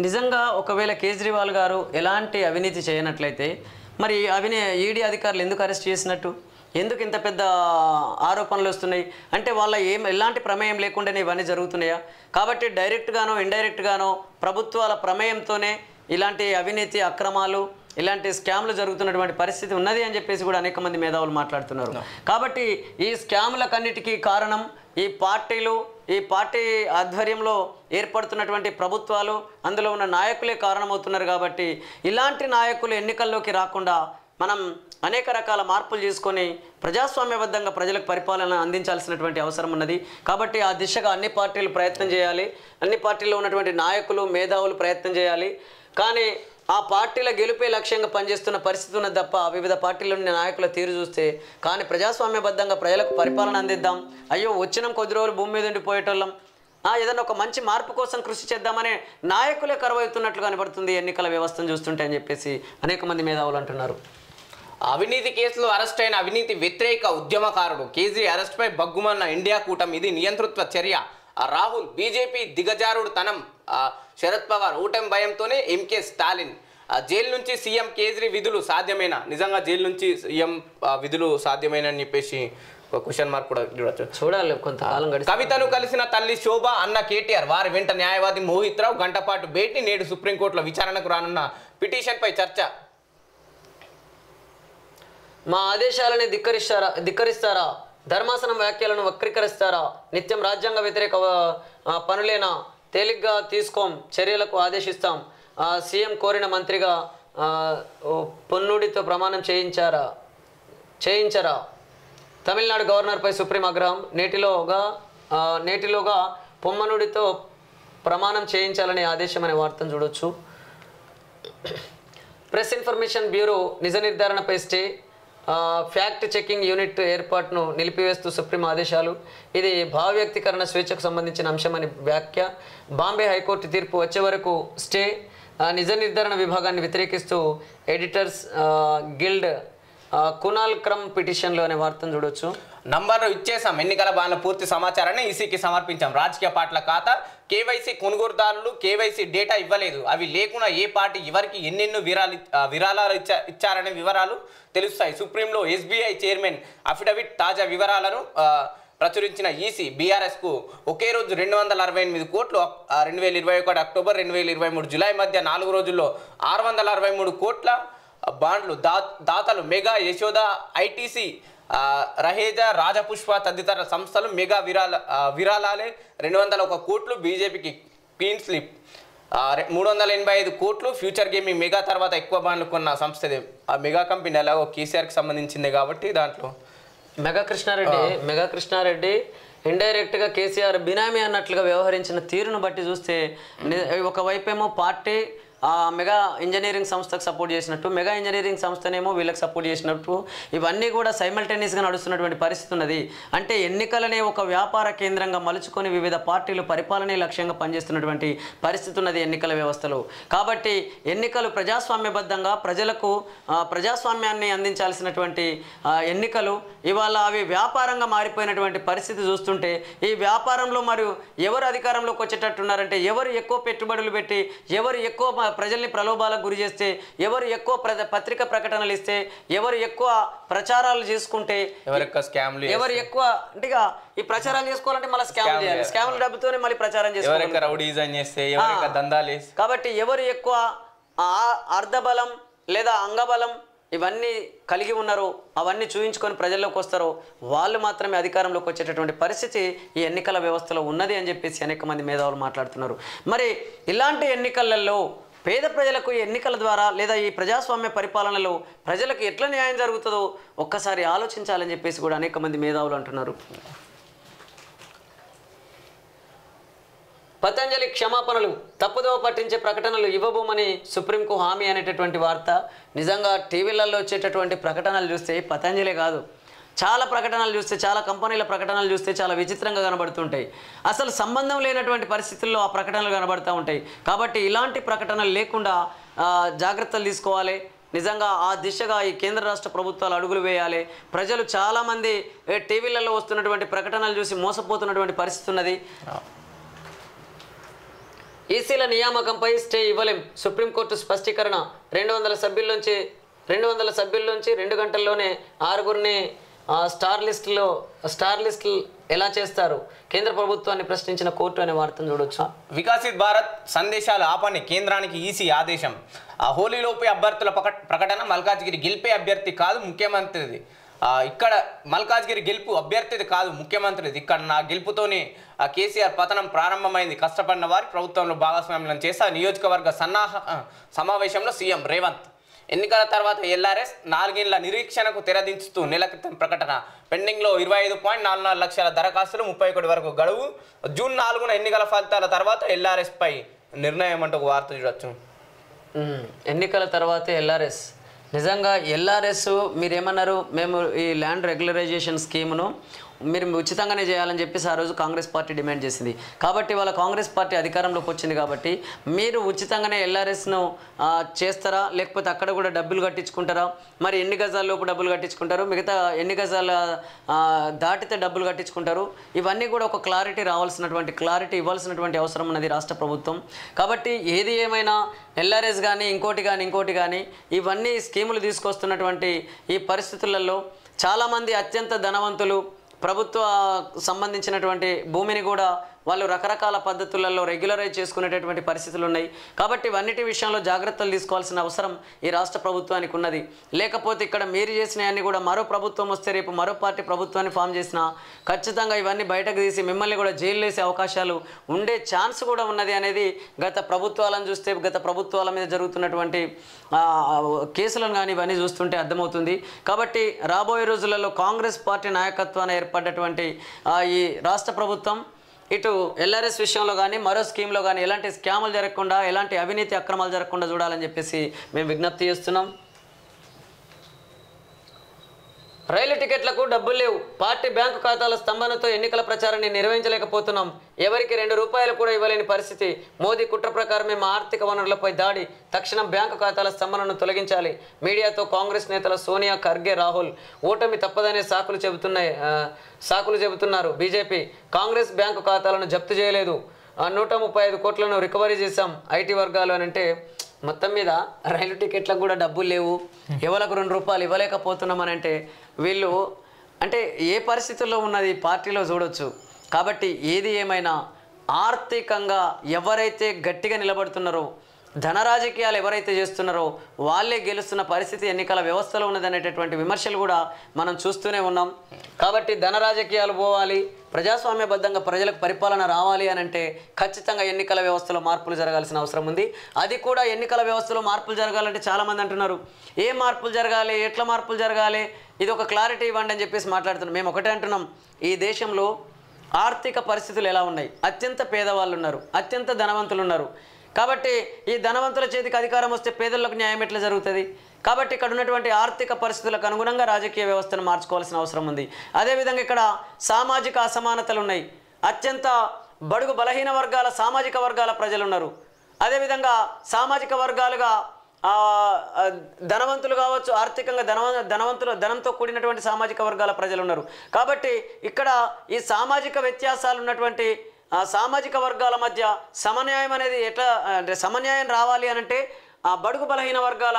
నిజంగా ఒకవేళ కేజ్రీవాల్ గారు ఎలాంటి అవినీతి చేయనట్లయితే మరి ఈడీ అధికారులు ఎందుకు అరెస్ట్ చేసినట్టు? ఎందుకు ఇంత పెద్ద ఆరోపణలు వస్తున్నాయి? అంటే వాళ్ళ ఎలాంటి ప్రమేయం లేకుండానే ఇవన్నీ జరుగుతున్నాయా? కాబట్టి డైరెక్ట్గానో ఇండైరెక్ట్గానో ప్రభుత్వాల ప్రమేయంతోనే ఇలాంటి అవినీతి అక్రమాలు ఇలాంటి స్కామ్లు జరుగుతున్నటువంటి పరిస్థితి ఉన్నది అని చెప్పేసి కూడా అనేక మంది మేధావులు మాట్లాడుతున్నారు. కాబట్టి ఈ స్కామ్లకన్నిటికీ కారణం ఈ పార్టీ ఆధ్వర్యంలో ఏర్పడుతున్నటువంటి ప్రభుత్వాలు, అందులో ఉన్న నాయకులే కారణమవుతున్నారు. కాబట్టి ఇలాంటి నాయకులు ఎన్నికల్లోకి రాకుండా మనం అనేక రకాల మార్పులు చేసుకొని ప్రజాస్వామ్యబద్ధంగా ప్రజలకు పరిపాలన అందించాల్సినటువంటి అవసరం ఉన్నది. కాబట్టి ఆ దిశగా అన్ని పార్టీలు ప్రయత్నం చేయాలి. అన్ని పార్టీల్లో ఉన్నటువంటి నాయకులు మేధావులు ప్రయత్నం చేయాలి. కానీ ఆ పార్టీల గెలుపే లక్ష్యంగా పనిచేస్తున్న పరిస్థితి ఉన్నది తప్ప వివిధ పార్టీలోని నాయకుల తీరు చూస్తే కానీ ప్రజాస్వామ్యబద్ధంగా ప్రజలకు పరిపాలన అందిద్దాం, అయ్యో వచ్చినాం కొద్ది రోజులు భూమి మీద ఉండిపోయేటోళ్ళం, ఏదైనా ఒక మంచి మార్పు కోసం కృషి చేద్దామనే నాయకులే కరువవుతున్నట్లు కనబడుతుంది ఎన్నికల వ్యవస్థను చూస్తుంటే అని చెప్పేసి అనేక మంది మేధావులు అంటున్నారు. అవినీతి కేసులో అరెస్ట్ అయిన అవినీతి వ్యతిరేక ఉద్యమకారుడు కేజ్రీ అరెస్ట్పై బగ్గుమన్న ఇండియా కూటమి. ఇది నియంతృత్వ చర్య. రాహుల్ బీజేపీ దిగజారుడు తనం. శరద్ పవార్ ఓటమి భయంతోనే ఎంకే స్టాలిన్. జైలు నుంచి సీఎం కేజ్రీ విధులు సాధ్యమేనా? నిజంగా జైలు నుంచి సీఎం విధులు సాధ్యమేనని చెప్పేసి ఒక క్వశ్చన్ మార్క్ కూడా చూడాలి. కొంతకాలం కవితను కలిసిన తల్లి శోభ, అన్న కేటీఆర్, వారి వెంట న్యాయవాది మోహిత్ రావు గంటపాటు భేటీ. నేడు సుప్రీంకోర్టులో విచారణకు రానున్న పిటిషన్పై చర్చ. మా ఆదేశాలని ధిక్కరిస్తారా? ధర్మాసనం వ్యాఖ్యలను వక్రీకరిస్తారా? నిత్యం రాజ్యాంగ వ్యతిరేక పనులేనా? తేలిగ్గా తీసుకోం, చర్యలకు ఆదేశిస్తాం. సీఎం కోరిన మంత్రిగా పొన్నుడితో ప్రమాణం చేయించరా? తమిళనాడు గవర్నర్పై సుప్రీం ఆగ్రహం. నేటిలోగా పొమ్మనుడితో ప్రమాణం చేయించాలనే ఆదేశం అనే వార్తను చూడొచ్చు. ప్రెస్ ఇన్ఫర్మేషన్ బ్యూరో నిజ నిర్ధారణపై స్టే. ఫ్యాక్ట్ చెకింగ్ యూనిట్ ఏర్పాటును నిలిపివేస్తూ సుప్రీం ఆదేశాలు. ఇది భావ వ్యక్తీకరణ స్వేచ్ఛకు సంబంధించిన అంశమని వ్యాఖ్య. బాంబే హైకోర్టు తీర్పు వచ్చే వరకు స్టే. నిజ నిర్ధారణ విభాగాన్ని వ్యతిరేకిస్తూ ఎడిటర్స్ గిల్డ్ కునాల్ క్రమ్ పిటిషన్లో అనే వార్తను చూడొచ్చు. నంబర్లు ఇచ్చేసాం, ఎన్నికల బాండ్ల పూర్తి సమాచారాన్ని ఈసీకి సమర్పించాం. రాజకీయ పార్టీల ఖాతా కేవైసీ కొనుగోలుదారులు కేవైసీ డేటా ఇవ్వలేదు. అవి లేకుండా ఏ పార్టీ ఎవరికి ఎన్నెన్నో విరాళాలు ఇచ్చారనే వివరాలు తెలుస్తాయి. సుప్రీంలో ఎస్బీఐ చైర్మన్ అఫిడవిట్ తాజా వివరాలను ప్రచురించిన ఈసీ బీఆర్ఎస్కు ఒకే రోజు 268 కోట్లు 2021 అక్టోబర్ 2023 జూలై మధ్య 4 రోజుల్లో 663 కోట్ల బాండ్లు దాతలు మెగా యశోద ఐటీసీ రహేజా రాజపుష్ప తదితర సంస్థలు మెగా విరాళాలే 201 కోట్లు బీజేపీకి క్లీన్ స్లిప్ 385 కోట్లు ఫ్యూచర్ గేమింగ్ మెగా తర్వాత ఎక్కువ బాండ్లు కొన్న సంస్థ ఆ మెగా కంపెనీ ఎలాగో కేసీఆర్కి సంబంధించింది కాబట్టి దాంట్లో మెగా కృష్ణారెడ్డి ఇండైరెక్ట్గా కేసీఆర్ బినామీ అన్నట్లుగా వ్యవహరించిన తీరును బట్టి చూస్తే ఒకవైపేమో పార్టీ మెగా ఇంజనీరింగ్ సంస్థకు సపోర్ట్ చేసినట్టు, మెగా ఇంజనీరింగ్ సంస్థనేమో వీళ్ళకి సపోర్ట్ చేసినట్టు, ఇవన్నీ కూడా సైమల్టేనియస్గా నడుస్తున్నటువంటి పరిస్థితి ఉన్నది. అంటే ఎన్నికలనే ఒక వ్యాపార కేంద్రంగా మలుచుకొని వివిధ పార్టీలు పరిపాలనే లక్ష్యంగా పనిచేస్తున్నటువంటి పరిస్థితి ఉన్నది ఎన్నికల వ్యవస్థలో. కాబట్టి ఎన్నికలు ప్రజాస్వామ్యబద్ధంగా ప్రజలకు ప్రజాస్వామ్యాన్ని అందించాల్సినటువంటి ఎన్నికలు ఇవాళ అవి వ్యాపారంగా మారిపోయినటువంటి పరిస్థితి చూస్తుంటే ఈ వ్యాపారంలో మరియు ఎవరు అధికారంలోకి వచ్చేటట్టున్నారంటే ఎవరు ఎక్కువ పెట్టుబడులు పెట్టి ఎవరు ఎక్కువ ప్రజల్ని ప్రలోభాలకు గురి చేస్తే ఎవరు ఎక్కువ పత్రిక ప్రకటనలు ఇస్తే ఎవరు ఎక్కువ ప్రచారాలు చేసుకుంటే ఎవరు ఎక్కువ అంటే ఈ ప్రచారాలు చేసుకోవాలంటే మళ్ళీ స్కామ్ చేయాలి, స్కామ్ల డబ్బుతోనే మళ్ళీ ప్రచారం చేసుకోవాలి. కాబట్టి ఎవరు ఎక్కువ అర్ధబలం లేదా అంగబలం ఇవన్నీ కలిగి ఉన్నారో అవన్నీ చూయించుకొని ప్రజల్లోకి వస్తారో వాళ్ళు మాత్రమే అధికారంలోకి వచ్చేటటువంటి పరిస్థితి ఈ ఎన్నికల వ్యవస్థలో ఉన్నది అని చెప్పేసి అనేక మంది మేధావులు మాట్లాడుతున్నారు. మరి ఇలాంటి ఎన్నికలలో పేద ప్రజలకు ఈ ఎన్నికల ద్వారా లేదా ఈ ప్రజాస్వామ్య పరిపాలనలో ప్రజలకు ఎట్లా న్యాయం జరుగుతుందో ఒక్కసారి ఆలోచించాలని చెప్పేసి కూడా అనేక మంది మేధావులు అంటున్నారు. పతంజలి క్షమాపణలు, తప్పుదోవ పట్టించే ప్రకటనలు ఇవ్వబోమని సుప్రీంకు హామీ అనేటటువంటి వార్త. నిజంగా టీవీలలో వచ్చేటటువంటి ప్రకటనలు చూస్తే పతంజలి కాదు, చాలా ప్రకటనలు చూస్తే చాలా కంపెనీల ప్రకటనలు చూస్తే చాలా విచిత్రంగా కనబడుతుంటాయి. అసలు సంబంధం లేనటువంటి పరిస్థితుల్లో ఆ ప్రకటనలు కనబడుతూ ఉంటాయి. కాబట్టి ఇలాంటి ప్రకటనలు లేకుండా జాగ్రత్తలు తీసుకోవాలి. నిజంగా ఆ దిశగా ఈ కేంద్ర రాష్ట్ర ప్రభుత్వాలు అడుగులు వేయాలి. ప్రజలు చాలామంది టీవీలలో వస్తున్నటువంటి ప్రకటనలు చూసి మోసపోతున్నటువంటి పరిస్థితి ఉన్నది. ఈసీల నియామకంపై స్టే ఇవ్వలేం, సుప్రీంకోర్టు స్పష్టీకరణ. 200 సభ్యుల్లోంచి 2 గంటల్లోనే 6గురిని స్టార్ లిస్టులు ఎలా చేస్తారు? కేంద్ర ప్రభుత్వాన్ని ప్రశ్నించిన కోర్టు అనే వార్తను చూడొచ్చు. వికసిత్ భారత్ సందేశాలు ఆపండి, కేంద్రానికి ఈసీ ఆదేశం. హోలీలోపే అభ్యర్థుల ప్రకటన. మల్కాజ్గిరి గెలిపే అభ్యర్థి కాదు ముఖ్యమంత్రిది. ఇక్కడ మల్కాజ్గిరి గెలుపు అభ్యర్థిది కాదు ముఖ్యమంత్రిది. ఇక్కడ నా గెలుపుతోనే కేసీఆర్ పతనం ప్రారంభమైంది. కష్టపడిన వారి ప్రభుత్వంలో భాగస్వామ్యం చేస్తా. నియోజకవర్గ సమావేశంలో సీఎం రేవంత్. ఎన్నికల తర్వాత ఎల్ఆర్ఎస్ 4 ఏళ్ల నిరీక్షణకు తెరదించుతూ నెల క్రితం ప్రకటన. పెండింగ్లో 25.44 లక్షల దరఖాస్తులు, 31 వరకు గడువు. జూన్ 4న ఎన్నికల ఫలితాల తర్వాత ఎల్ఆర్ఎస్ పై నిర్ణయం అంటూ ఒక వార్త చూడొచ్చు. ఎన్నికల తర్వాత ఎల్ఆర్ఎస్ నిజంగా ఎల్ఆర్ఎస్ మీరేమన్నారు, మేము ఈ ల్యాండ్ రెగ్యులరైజేషన్ స్కీమ్ను మీరు ఉచితంగానే చేయాలని చెప్పేసి ఆ రోజు కాంగ్రెస్ పార్టీ డిమాండ్ చేసింది. కాబట్టి వాళ్ళ కాంగ్రెస్ పార్టీ అధికారంలోకి వచ్చింది కాబట్టి మీరు ఉచితంగానే ఎల్ఆర్ఎస్ను చేస్తారా, లేకపోతే అక్కడ కూడా డబ్బులు కట్టించుకుంటారా? మరి ఎన్ని గజాల్లోపు డబ్బులు కట్టించుకుంటారు, మిగతా ఎన్ని గజాల దాటితే డబ్బులు కట్టించుకుంటారు? ఇవన్నీ కూడా ఒక క్లారిటీ ఇవ్వాల్సినటువంటి అవసరం ఉన్నది రాష్ట్ర ప్రభుత్వం. కాబట్టి ఏది ఏమైనా ఎల్ఆర్ఎస్ కానీ ఇంకోటి కానీ ఇవన్నీ స్కీములు తీసుకొస్తున్నటువంటి ఈ పరిస్థితులలో చాలామంది అత్యంత ధనవంతులు ప్రభుత్వ సంబంధించినటువంటి భూమిని కూడా వాళ్ళు రకరకాల పద్ధతులలో రెగ్యులరైజ్ చేసుకునేటటువంటి పరిస్థితులు ఉన్నాయి. కాబట్టి ఇవన్నిటి విషయంలో జాగ్రత్తలు తీసుకోవాల్సిన అవసరం ఈ రాష్ట్ర ప్రభుత్వానికి ఉన్నది. లేకపోతే ఇక్కడ మీరు చేసినవన్నీ కూడా మరో ప్రభుత్వం వస్తే రేపు మరో పార్టీ ప్రభుత్వాన్ని ఫామ్ చేసినా ఖచ్చితంగా ఇవన్నీ బయటకు తీసి మిమ్మల్ని కూడా జైలు వేసే అవకాశాలు ఉండే ఛాన్స్ కూడా ఉన్నది అనేది గత ప్రభుత్వాలను చూస్తే, గత ప్రభుత్వాల మీద జరుగుతున్నటువంటి కేసులను కానీ ఇవన్నీ చూస్తుంటే అర్థమవుతుంది. కాబట్టి రాబోయే రోజులలో కాంగ్రెస్ పార్టీ నాయకత్వాన్ని ఏర్పడ్డటువంటి ఈ రాష్ట్ర ప్రభుత్వం ఇటు ఎల్ఆర్ఎస్ విషయంలో కానీ మరో స్కీమ్లో కానీ ఎలాంటి స్కాములు జరగకుండా, ఎలాంటి అవినీతి అక్రమాలు జరగకుండా చూడాలని చెప్పేసి మేము విజ్ఞప్తి చేస్తున్నాం. రైలు టికెట్లకు డబ్బులు లేవు. పార్టీ బ్యాంకు ఖాతాల స్తంభనతో ఎన్నికల ప్రచారాన్ని నిర్వహించలేకపోతున్నాం. ఎవరికి 2 రూపాయలు కూడా ఇవ్వలేని పరిస్థితి. మోదీ కుట్ర ప్రకారమే మా ఆర్థిక వనరులపై దాడి. తక్షణం బ్యాంకు ఖాతాల స్తంభనను తొలగించాలి. మీడియాతో కాంగ్రెస్ నేతల సోనియా, ఖర్గే, రాహుల్ ఓటమి తప్పదనే సాకులు చెబుతున్నారు. బీజేపీ కాంగ్రెస్ బ్యాంకు ఖాతాలను జప్తు చేయలేదు. 135 కోట్లను రికవరీ చేశాం ఐటీ వర్గాలు అని అంటే మొత్తం మీద రైలు టికెట్లకు కూడా డబ్బులు లేవు, ఎవరికి 2 రూపాయలు ఇవ్వలేకపోతున్నామని అంటే వీళ్ళు అంటే ఏ పరిస్థితుల్లో ఉన్నది పార్టీలో చూడొచ్చు. కాబట్టి ఏది ఏమైనా ఆర్థికంగా ఎవరైతే గట్టిగా నిలబడుతున్నారో, ధన రాజకీయాలు ఎవరైతే చేస్తున్నారో వాళ్ళే గెలుస్తున్న పరిస్థితి ఎన్నికల వ్యవస్థలో ఉన్నదనేటటువంటి విమర్శలు కూడా మనం చూస్తూనే ఉన్నాం. కాబట్టి ధన రాజకీయాలు పోవాలి, ప్రజాస్వామ్యబద్ధంగా ప్రజలకు పరిపాలన రావాలి అని అంటే ఖచ్చితంగా ఎన్నికల వ్యవస్థలో మార్పులు జరగాల్సిన అవసరం ఉంది. అది కూడా ఎన్నికల వ్యవస్థలో మార్పులు జరగాలంటే చాలామంది అంటున్నారు ఏ మార్పులు జరగాలి, ఎట్లా మార్పులు జరగాలి, ఇది ఒక క్లారిటీ ఇవ్వండి అని చెప్పేసి మాట్లాడుతున్నాం. మేము ఒకటే అంటున్నాం, ఈ దేశంలో ఆర్థిక పరిస్థితులు ఎలా ఉన్నాయి, అత్యంత పేదవాళ్ళు ఉన్నారు, అత్యంత ధనవంతులు ఉన్నారు. కాబట్టి ఈ ధనవంతుల చేతికి అధికారం వస్తే పేదలకు న్యాయం ఎట్లా జరుగుతుంది? కాబట్టి ఇక్కడ ఉన్నటువంటి ఆర్థిక పరిస్థితులకు అనుగుణంగా రాజకీయ వ్యవస్థను మార్చుకోవాల్సిన అవసరం ఉంది. అదేవిధంగా ఇక్కడ సామాజిక అసమానతలు ఉన్నాయి. అత్యంత బడుగు బలహీన వర్గాల సామాజిక వర్గాల ప్రజలు ఉన్నారు. అదేవిధంగా సామాజిక వర్గాలుగా ధనవంతులు కావచ్చు, ఆర్థికంగా ధనంతో కూడినటువంటి సామాజిక వర్గాల ప్రజలు ఉన్నారు. కాబట్టి ఇక్కడ ఈ సామాజిక వ్యత్యాసాలు ఉన్నటువంటి సామాజిక వర్గాల మధ్య సమన్యాయం అనేది ఎట్లా అంటే సమన్యాయం రావాలి అనంటే ఆ బడుగు బలహీన వర్గాల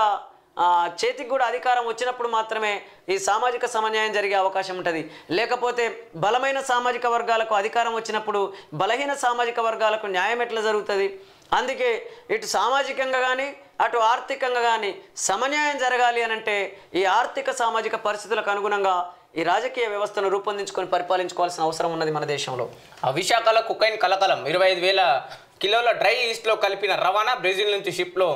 చేతికి కూడా అధికారం వచ్చినప్పుడు మాత్రమే ఈ సామాజిక సమన్యాయం జరిగే అవకాశం ఉంటుంది. లేకపోతే బలమైన సామాజిక వర్గాలకు అధికారం వచ్చినప్పుడు బలహీన సామాజిక వర్గాలకు న్యాయం ఎట్లా జరుగుతుంది? అందుకే ఇటు సామాజికంగా కానీ అటు ఆర్థికంగా కానీ సమన్యాయం జరగాలి అనంటే ఈ ఆర్థిక సామాజిక పరిస్థితులకు అనుగుణంగా ఈ రాజకీయ వ్యవస్థను రూపొందించుకొని పరిపాలించుకోవాల్సిన అవసరం ఉన్నది మన దేశంలో. విశాఖలో కుకైన్ కలకలం 25,000 కిలోల డ్రై ఈస్ట్లో కలిపిన రవాణా బ్రెజిల్ నుంచి షిప్లో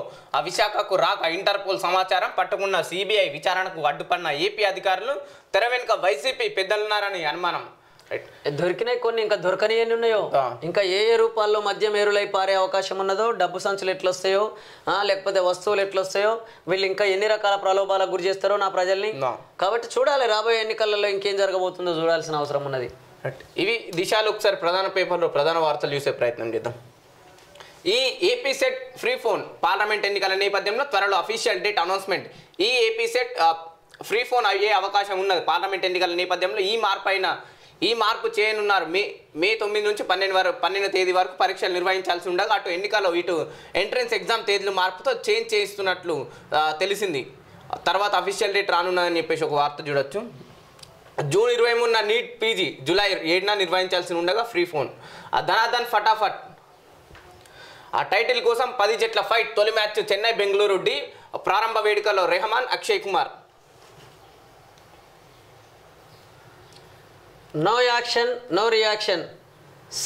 విశాఖకు రాక ఇంటర్పోల్ సమాచారం. పట్టుకున్న సిబిఐ విచారణకు అడ్డుపడిన ఏపీ అధికారులు. తెర వెనుక వైసీపీ పెద్దలున్నారని అనుమానం. దొరికినాయి కొన్ని, ఇంకా దొరకని ఎన్ని ఉన్నాయో, ఇంకా ఏ రూపాల్లో మద్యం ఏరులై పారే అవకాశం ఉన్నదో, డబ్బు సంచులు ఎట్లొస్తాయో లేకపోతే వస్తువులు ఎట్లొస్తాయో, వీళ్ళు ఇంకా ఎన్ని రకాల ప్రలోభాలకు గురి చేస్తారో నా ప్రజల్ని. కాబట్టి చూడాలి, రాబోయే ఎన్నికలలో ఇంకేం జరగబోతుందో చూడాల్సిన అవసరం ఉన్నది. ఇవి దిశలో ఒకసారి ప్రధాన పేపర్లో ప్రధాన వార్తలు చూసే ప్రయత్నం చేద్దాం. ఈ AP set free phone parliament ఎన్నికల నేపథ్యంలో త్వరలో అఫీషియల్ డేట్ అనౌన్స్మెంట్. ఈ ఏపీ సెట్ ఫ్రీ ఫోన్ అయ్యే అవకాశం ఉన్నది పార్లమెంట్ ఎన్నికల నేపథ్యంలో. ఈ మార్పు చేయనున్నారు. మే 9 నుంచి 12 తేదీ వరకు పరీక్షలు నిర్వహించాల్సి ఉండగా అటు ఎన్నికల్లో ఇటు ఎంట్రన్స్ ఎగ్జామ్ తేదీలు మార్పుతో చేంజ్ చేస్తున్నట్లు తెలిసింది. తర్వాత అఫీషియల్ డేట్ రానున్నదని చెప్పేసి ఒక వార్త చూడొచ్చు. జూన్ 23 నీట్ పీజీ జూలై 7 నిర్వహించాల్సి ఉండగా ఫ్రీ ఫోన్. ధనాధన్ ఫటాఫట్ ఆ టైటిల్ కోసం 10 జట్ల ఫైట్. తొలి మ్యాచ్ చెన్నై బెంగళూరు డి. ప్రారంభ వేడుకలో Rahman, Akshay Kumar. No action no reaction,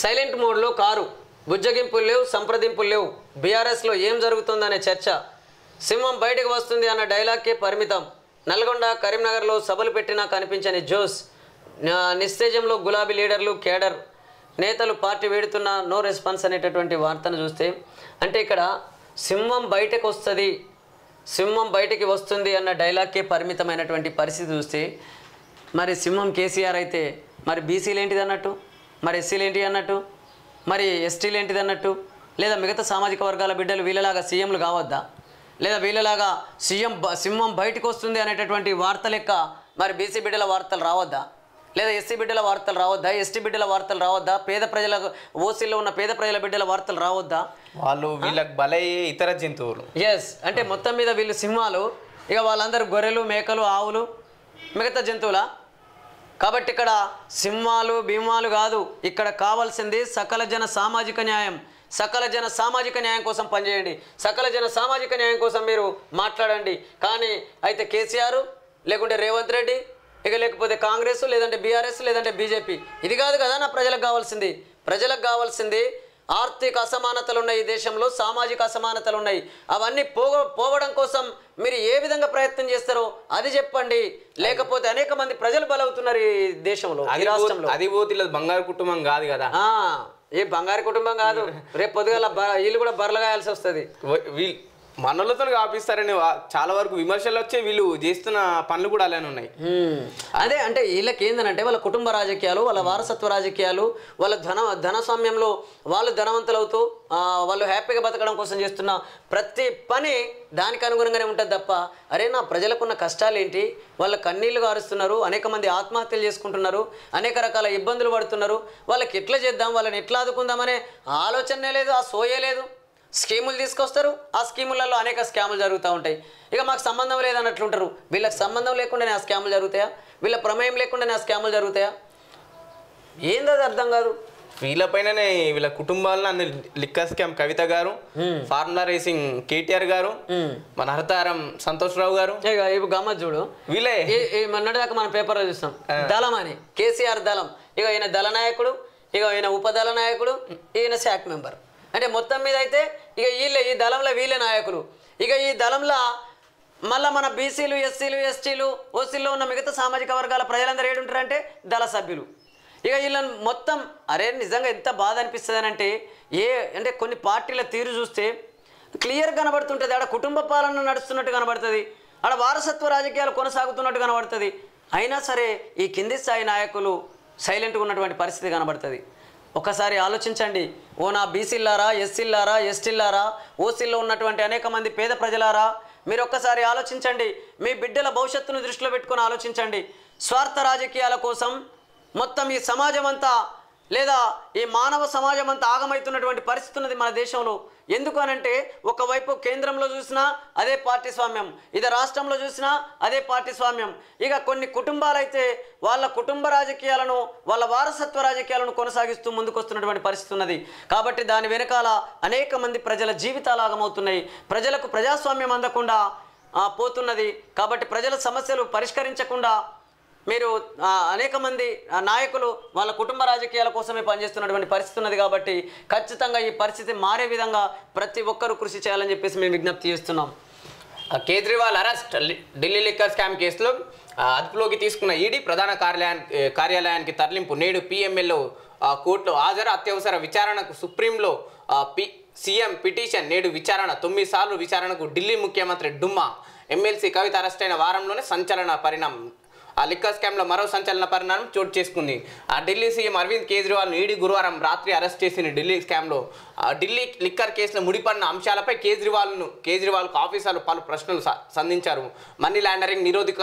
silent మోడ్లో కారు. బుజ్జగింపులు లేవు, సంప్రదింపులు లేవు. బీఆర్ఎస్లో ఏం జరుగుతుందనే చర్చ. సింహం బయటకు వస్తుంది అన్న డైలాగ్కే పరిమితం. నల్గొండ, కరీంనగర్లో సభలు పెట్టినా కనిపించని జోస్. నిస్తేజంలో గులాబీ లీడర్లు, కేడర్ నేతలు పార్టీ వేడుతున్న నో రెస్పాన్స్ అనేటటువంటి వార్తను చూస్తే అంటే ఇక్కడ సింహం బయటకు వస్తుంది, సింహం బయటికి వస్తుంది అన్న డైలాగ్కే పరిమితమైనటువంటి పరిస్థితి చూస్తే మరి సింహం కేసీఆర్ అయితే మరి బీసీలు ఏంటిది అన్నట్టు, మరి ఎస్సీలు ఏంటి అన్నట్టు, మరి ఎస్టీలు ఏంటిది అన్నట్టు, లేదా మిగతా సామాజిక వర్గాల బిడ్డలు వీళ్ళలాగా సీఎంలు కావద్దా, లేదా వీళ్ళలాగా సింహం బయటకు వస్తుంది అనేటటువంటి వార్త లెక్క మరి బీసీ బిడ్డల వార్తలు రావద్దా, లేదా ఎస్సీ బిడ్డల వార్తలు రావద్దా, ఎస్టీ బిడ్డల వార్తలు రావద్దా, పేద ప్రజల ఓసీలో ఉన్న పేద ప్రజల బిడ్డల వార్తలు రావద్దా? వాళ్ళు వీళ్ళకి బలయ్యే ఇతర జంతువులు. ఎస్, అంటే మొత్తం మీద వీళ్ళు సింహాలు, ఇక వాళ్ళందరూ గొర్రెలు, మేకలు, ఆవులు, మిగతా జంతువులా? కాబట్టి ఇక్కడ సింహాలు భీమాలు కాదు, ఇక్కడ కావాల్సింది సకల జన సామాజిక న్యాయం. సకల జన సామాజిక న్యాయం కోసం పనిచేయండి, సకల జన సామాజిక న్యాయం కోసం మీరు మాట్లాడండి. కానీ అయితే కేసీఆర్ లేకుంటే రేవంత్ రెడ్డి, ఇక లేకపోతే కాంగ్రెస్, లేదంటే బీఆర్ఎస్, లేదంటే బీజేపీ, ఇది కాదు కదా నా ప్రజలకు కావాల్సింది. ప్రజలకు కావాల్సింది ఆర్థిక అసమానతలు ఉన్నాయి, ఈ దేశంలో సామాజిక అసమానతలు ఉన్నాయి. అవన్నీ పోవడం కోసం మీరు ఏ విధంగా ప్రయత్నం చేస్తారో అది చెప్పండి. లేకపోతే అనేక మంది ప్రజలు బలవుతున్నారు ఈ దేశంలో, ఈ రాష్ట్రంలో. అది పోతే బంగారు కుటుంబం కాదు కదా, ఏ బంగారు కుటుంబం కాదు. రేపు పొద్దుగాల వీళ్ళు కూడా బర్రలు గాయాల్సి వస్తుంది. మనోళ్ళతో కాపిస్తారని చాలా వరకు విమర్శలు వచ్చే వీళ్ళు చేస్తున్న పనులు కూడా అలానే ఉన్నాయి. అదే అంటే వీళ్ళకి ఏంటంటే వాళ్ళ కుటుంబ రాజకీయాలు, వాళ్ళ వారసత్వ రాజకీయాలు, వాళ్ళ ధనస్వామ్యంలో వాళ్ళు ధనవంతులవుతూ వాళ్ళు హ్యాపీగా బతకడం కోసం చేస్తున్న ప్రతి పని దానికి అనుగుణంగానే ఉంటుంది తప్ప అరే నా ప్రజలకున్న కష్టాలు ఏంటి, వాళ్ళ కన్నీళ్లు గారుస్తున్నారు, అనేక మంది ఆత్మహత్యలు చేసుకుంటున్నారు, అనేక రకాల ఇబ్బందులు పడుతున్నారు, వాళ్ళకి ఎట్లా చేద్దాం, వాళ్ళని ఎట్లా ఆదుకుందామనే ఆలోచనే లేదు, ఆ సోయే లేదు. స్కీములు తీసుకొస్తారు, ఆ స్కీములలో అనేక స్కాములు జరుగుతూ ఉంటాయి. ఇక మాకు సంబంధం లేదన్నట్లుంటారు. వీళ్ళకి సంబంధం లేకుండానే ఆ స్కాములు జరుగుతాయా, వీళ్ళ ప్రమేయం లేకుండానే ఆ స్కాములు జరుగుతాయా, ఏందో అది అర్థం కాదు. వీళ్ళపైననే వీళ్ళ కుటుంబాలను అన్ని లిక్కర్ స్కామ్ కవిత గారు, ఫార్ములా రేసింగ్ కేటీఆర్ గారు, మన హరితారం సంతోష్ రావు గారు, ఇప్పుడు గమ్మత్ చూడు వీళ్ళే మొన్నటిదాకా మనం పేపర్లో చూస్తాం దళం అని, కేసీఆర్ దళం, ఇక ఈయన దళ నాయకుడు, ఇక ఈయన ఉపదళ నాయకుడు, ఈయన శాఖ మెంబర్. అంటే మొత్తం మీద అయితే ఇక వీళ్ళే ఈ దళంలో వీళ్ళే నాయకులు. ఇక ఈ దళంలో మళ్ళీ మన బీసీలు, ఎస్సీలు, ఎస్టీలు, ఓసీల్లో ఉన్న మిగతా సామాజిక వర్గాల ప్రజలందరూ ఏడుంటారంటే దళ సభ్యులు. ఇక వీళ్ళని మొత్తం అరే నిజంగా ఎంత బాధ అనిపిస్తుంది అంటే అంటే కొన్ని పార్టీల తీరు చూస్తే క్లియర్ కనబడుతుంటుంది. ఆడ కుటుంబ పాలన నడుస్తున్నట్టు కనబడుతుంది, ఆడ వారసత్వ రాజకీయాలు కొనసాగుతున్నట్టు కనబడుతుంది. అయినా సరే ఈ కింది స్థాయి నాయకులు సైలెంట్గా ఉన్నటువంటి పరిస్థితి కనబడుతుంది. ఒకసారి ఆలోచించండి. ఓ నా బీసీలారా, ఎస్సీలారా, ఎస్టీలారా, ఓసీల్లో ఉన్నటువంటి అనేక మంది పేద ప్రజలారా, మీరు ఒక్కసారి ఆలోచించండి. మీ బిడ్డల భవిష్యత్తును దృష్టిలో పెట్టుకొని ఆలోచించండి. స్వార్థ రాజకీయాల కోసం మొత్తం ఈ సమాజం అంతా లేదా ఈ మానవ సమాజం అంతా ఆగమవుతున్నటువంటి పరిస్థితి ఉన్నది మన దేశంలో. ఎందుకు అనంటే ఒకవైపు కేంద్రంలో చూసినా అదే పార్టీ స్వామ్యం, ఇది రాష్ట్రంలో చూసినా అదే పార్టీ స్వామ్యం. ఇక కొన్ని కుటుంబాలైతే వాళ్ళ కుటుంబ రాజకీయాలను, వాళ్ళ వారసత్వ రాజకీయాలను కొనసాగిస్తూ ముందుకొస్తున్నటువంటి పరిస్థితి ఉన్నది. కాబట్టి దాని వెనకాల అనేక మంది ప్రజల జీవితాలు ఆగమవుతున్నాయి, ప్రజలకు ప్రజాస్వామ్యం అందకుండా పోతున్నది. కాబట్టి ప్రజల సమస్యలు పరిష్కరించకుండా మీరు అనేక మంది నాయకులు వాళ్ళ కుటుంబ రాజకీయాల కోసమే పనిచేస్తున్నటువంటి పరిస్థితి ఉన్నది. కాబట్టి ఖచ్చితంగా ఈ పరిస్థితి మారే విధంగా ప్రతి ఒక్కరూ కృషి చేయాలని చెప్పేసి మేము విజ్ఞప్తి చేస్తున్నాం. Kejriwal arrest, Delhi liquor scam కేసులో అదుపులోకి తీసుకున్న ఈడీ ప్రధాన కార్యాలయానికి తరలింపు. నేడు PMLలో కోర్టులో హాజరు, అత్యవసర విచారణకు సుప్రీంలో సీఎం పిటిషన్. నేడు విచారణ, 9 సార్లు విచారణకు ఢిల్లీ ముఖ్యమంత్రి డుమ్మా. ఎమ్మెల్సీ కవిత అరెస్ట్ అయిన వారంలోనే సంచలన పరిణామం. ఆ లిక్కర్ స్కామ్లో మరో సంచలన పరిణామం చోటు చేసుకుంది. ఆ ఢిల్లీ సీఎం అరవింద్ కేజ్రీవాల్ను ఈడీ గురువారం రాత్రి అరెస్ట్ చేసింది. ఢిల్లీ స్కామ్లో ఢిల్లీ లిక్కర్ కేసులో ముడిపడిన అంశాలపై కేజ్రీవాల్కు ఆఫీసర్లు పలు ప్రశ్నలు సంధించారు. మనీ లాండరింగ్ నిరోధక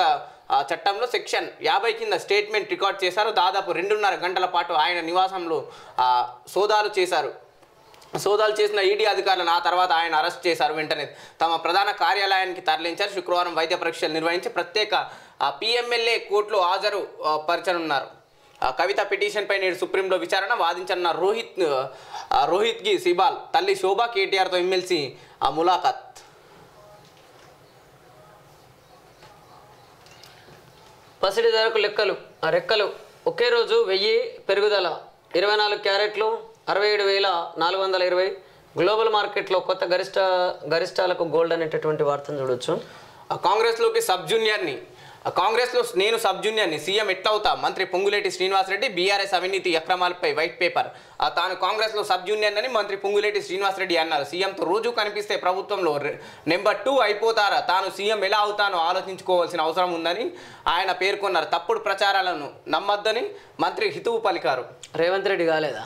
చట్టంలో సెక్షన్ 50 కింద స్టేట్మెంట్ రికార్డ్ చేశారు. దాదాపు 2.5 గంటల పాటు ఆయన నివాసంలో సోదాలు చేసిన ఈడీ అధికారులను ఆ తర్వాత ఆయన అరెస్ట్ చేశారు. వెంటనే తమ ప్రధాన కార్యాలయానికి తరలించారు. శుక్రవారం వైద్య పరీక్షలు నిర్వహించి ప్రత్యేక PMLA కోర్టులో హాజరు పరచనున్నారు. కవిత పిటిషన్పై నేడు సుప్రీంలో విచారణ. వాదించనున్న రోహిత్గి సిబాల్ తల్లి శోభా కేటీఆర్తో ఎమ్మెల్సీ ములాఖాత్. పసిడి ధరకు రెక్కలు ఒకే రోజు 1000 పెరుగుదల, 24 క్యారెట్లు 67,420. గ్లోబల్ మార్కెట్లో కొత్త గరిష్టాలకు గోల్డ్ అనేటటువంటి వార్తను చూడొచ్చు. కాంగ్రెస్లోకి సబ్ జూనియర్ని, కాంగ్రెస్లో నేను సబ్ జూనియర్ని, సీఎం ఎట్లా అవుతా? మంత్రి పొంగులేటి శ్రీనివాసరెడ్డి బీఆర్ఎస్ అవినీతి అక్రమాలపై వైట్ పేపర్. తాను కాంగ్రెస్లో సబ్ జూనియర్ అని మంత్రి పొంగులేటి శ్రీనివాసరెడ్డి అన్నారు. సీఎంతో రోజు కనిపిస్తే ప్రభుత్వంలో నెంబర్ 2 అయిపోతారా? తాను సీఎం ఎలా అవుతానో ఆలోచించుకోవాల్సిన అవసరం ఉందని ఆయన పేర్కొన్నారు. తప్పుడు ప్రచారాలను నమ్మొద్దని మంత్రి హితవు పలికారు. రేవంత్ రెడ్డి కాలేదా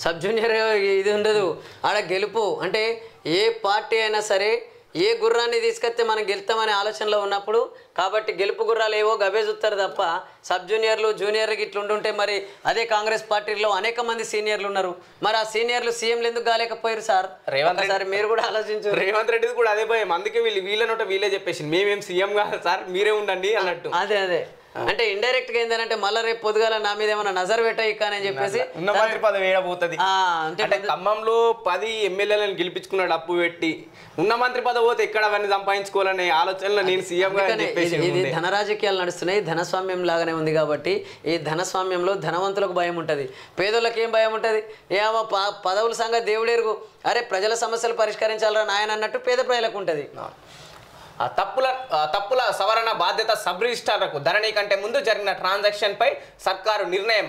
సబ్ జూనియర్? ఇది ఉండదు ఆడ. గెలుపు అంటే ఏ పార్టీ అయినా సరే ఏ గుర్రాన్ని తీసుకొస్తే మనం గెలుస్తామనే ఆలోచనలో ఉన్నప్పుడు, కాబట్టి గెలుపు గుర్రాలు ఏవో గవే చూస్తారు తప్ప సబ్ జూనియర్లు జూనియర్కి ఇట్లుంటుంటే మరి అదే కాంగ్రెస్ పార్టీలో అనేక మంది సీనియర్లు ఉన్నారు. మరి ఆ సీనియర్లు సీఎంలు ఎందుకు కాలేకపోయారు సార్? సార్ మీరు కూడా ఆలోచించారు. రేవంత్ రెడ్డి కూడా అదే భయం. అందుకే వీళ్ళ నోట వీళ్ళే చెప్పేసి మేమేం సీఎం కాదు సార్, మీరే ఉండండి అన్నట్టు. అదే అంటే ఇండైరెక్ట్ గా ఏంటంటే మళ్ళీ రేపు పొద్దుగాల నా మీద ఏమైనా నజర్ పెట్టాయి కానీ అని చెప్పేసి ఉన్న మంత్రి పదవి ఏడబోతుంది. అంటే ఖమ్మంలో 10 ఎమ్మెల్యేలను గెలిపించుకున్నాడు అప్పు పెట్టి. ఉన్న మంత్రి పదవి పోతే ఎక్కడ అవన్నీ సంపాదించుకోవాలనే ఆలోచనలో నేను సీఎం గా చెప్పేసి. ఇది ధన రాజకీయాలు నడుస్తున్నాయి, ధనస్వామ్యం లాగానే ఉంది. కాబట్టి ఈ ధనస్వామ్యంలో ధనవంతులకు భయం ఉంటుంది, పేదోళ్ళకి ఏం భయం ఉంటుంది? ఏమో పదవుల సంగతి దేవుడెరుగు, అరే ప్రజల సమస్యలు పరిష్కరించాలరా నాయన అన్నట్టు పేద ప్రజలకు ఉంటుంది. తప్పుల సవరణ బాధ్యత సబ్ రిజిస్ట్రార్లకు. ధరణి కంటే ముందు జరిగిన ట్రాన్సాక్షన్ పై సర్కారు నిర్ణయం.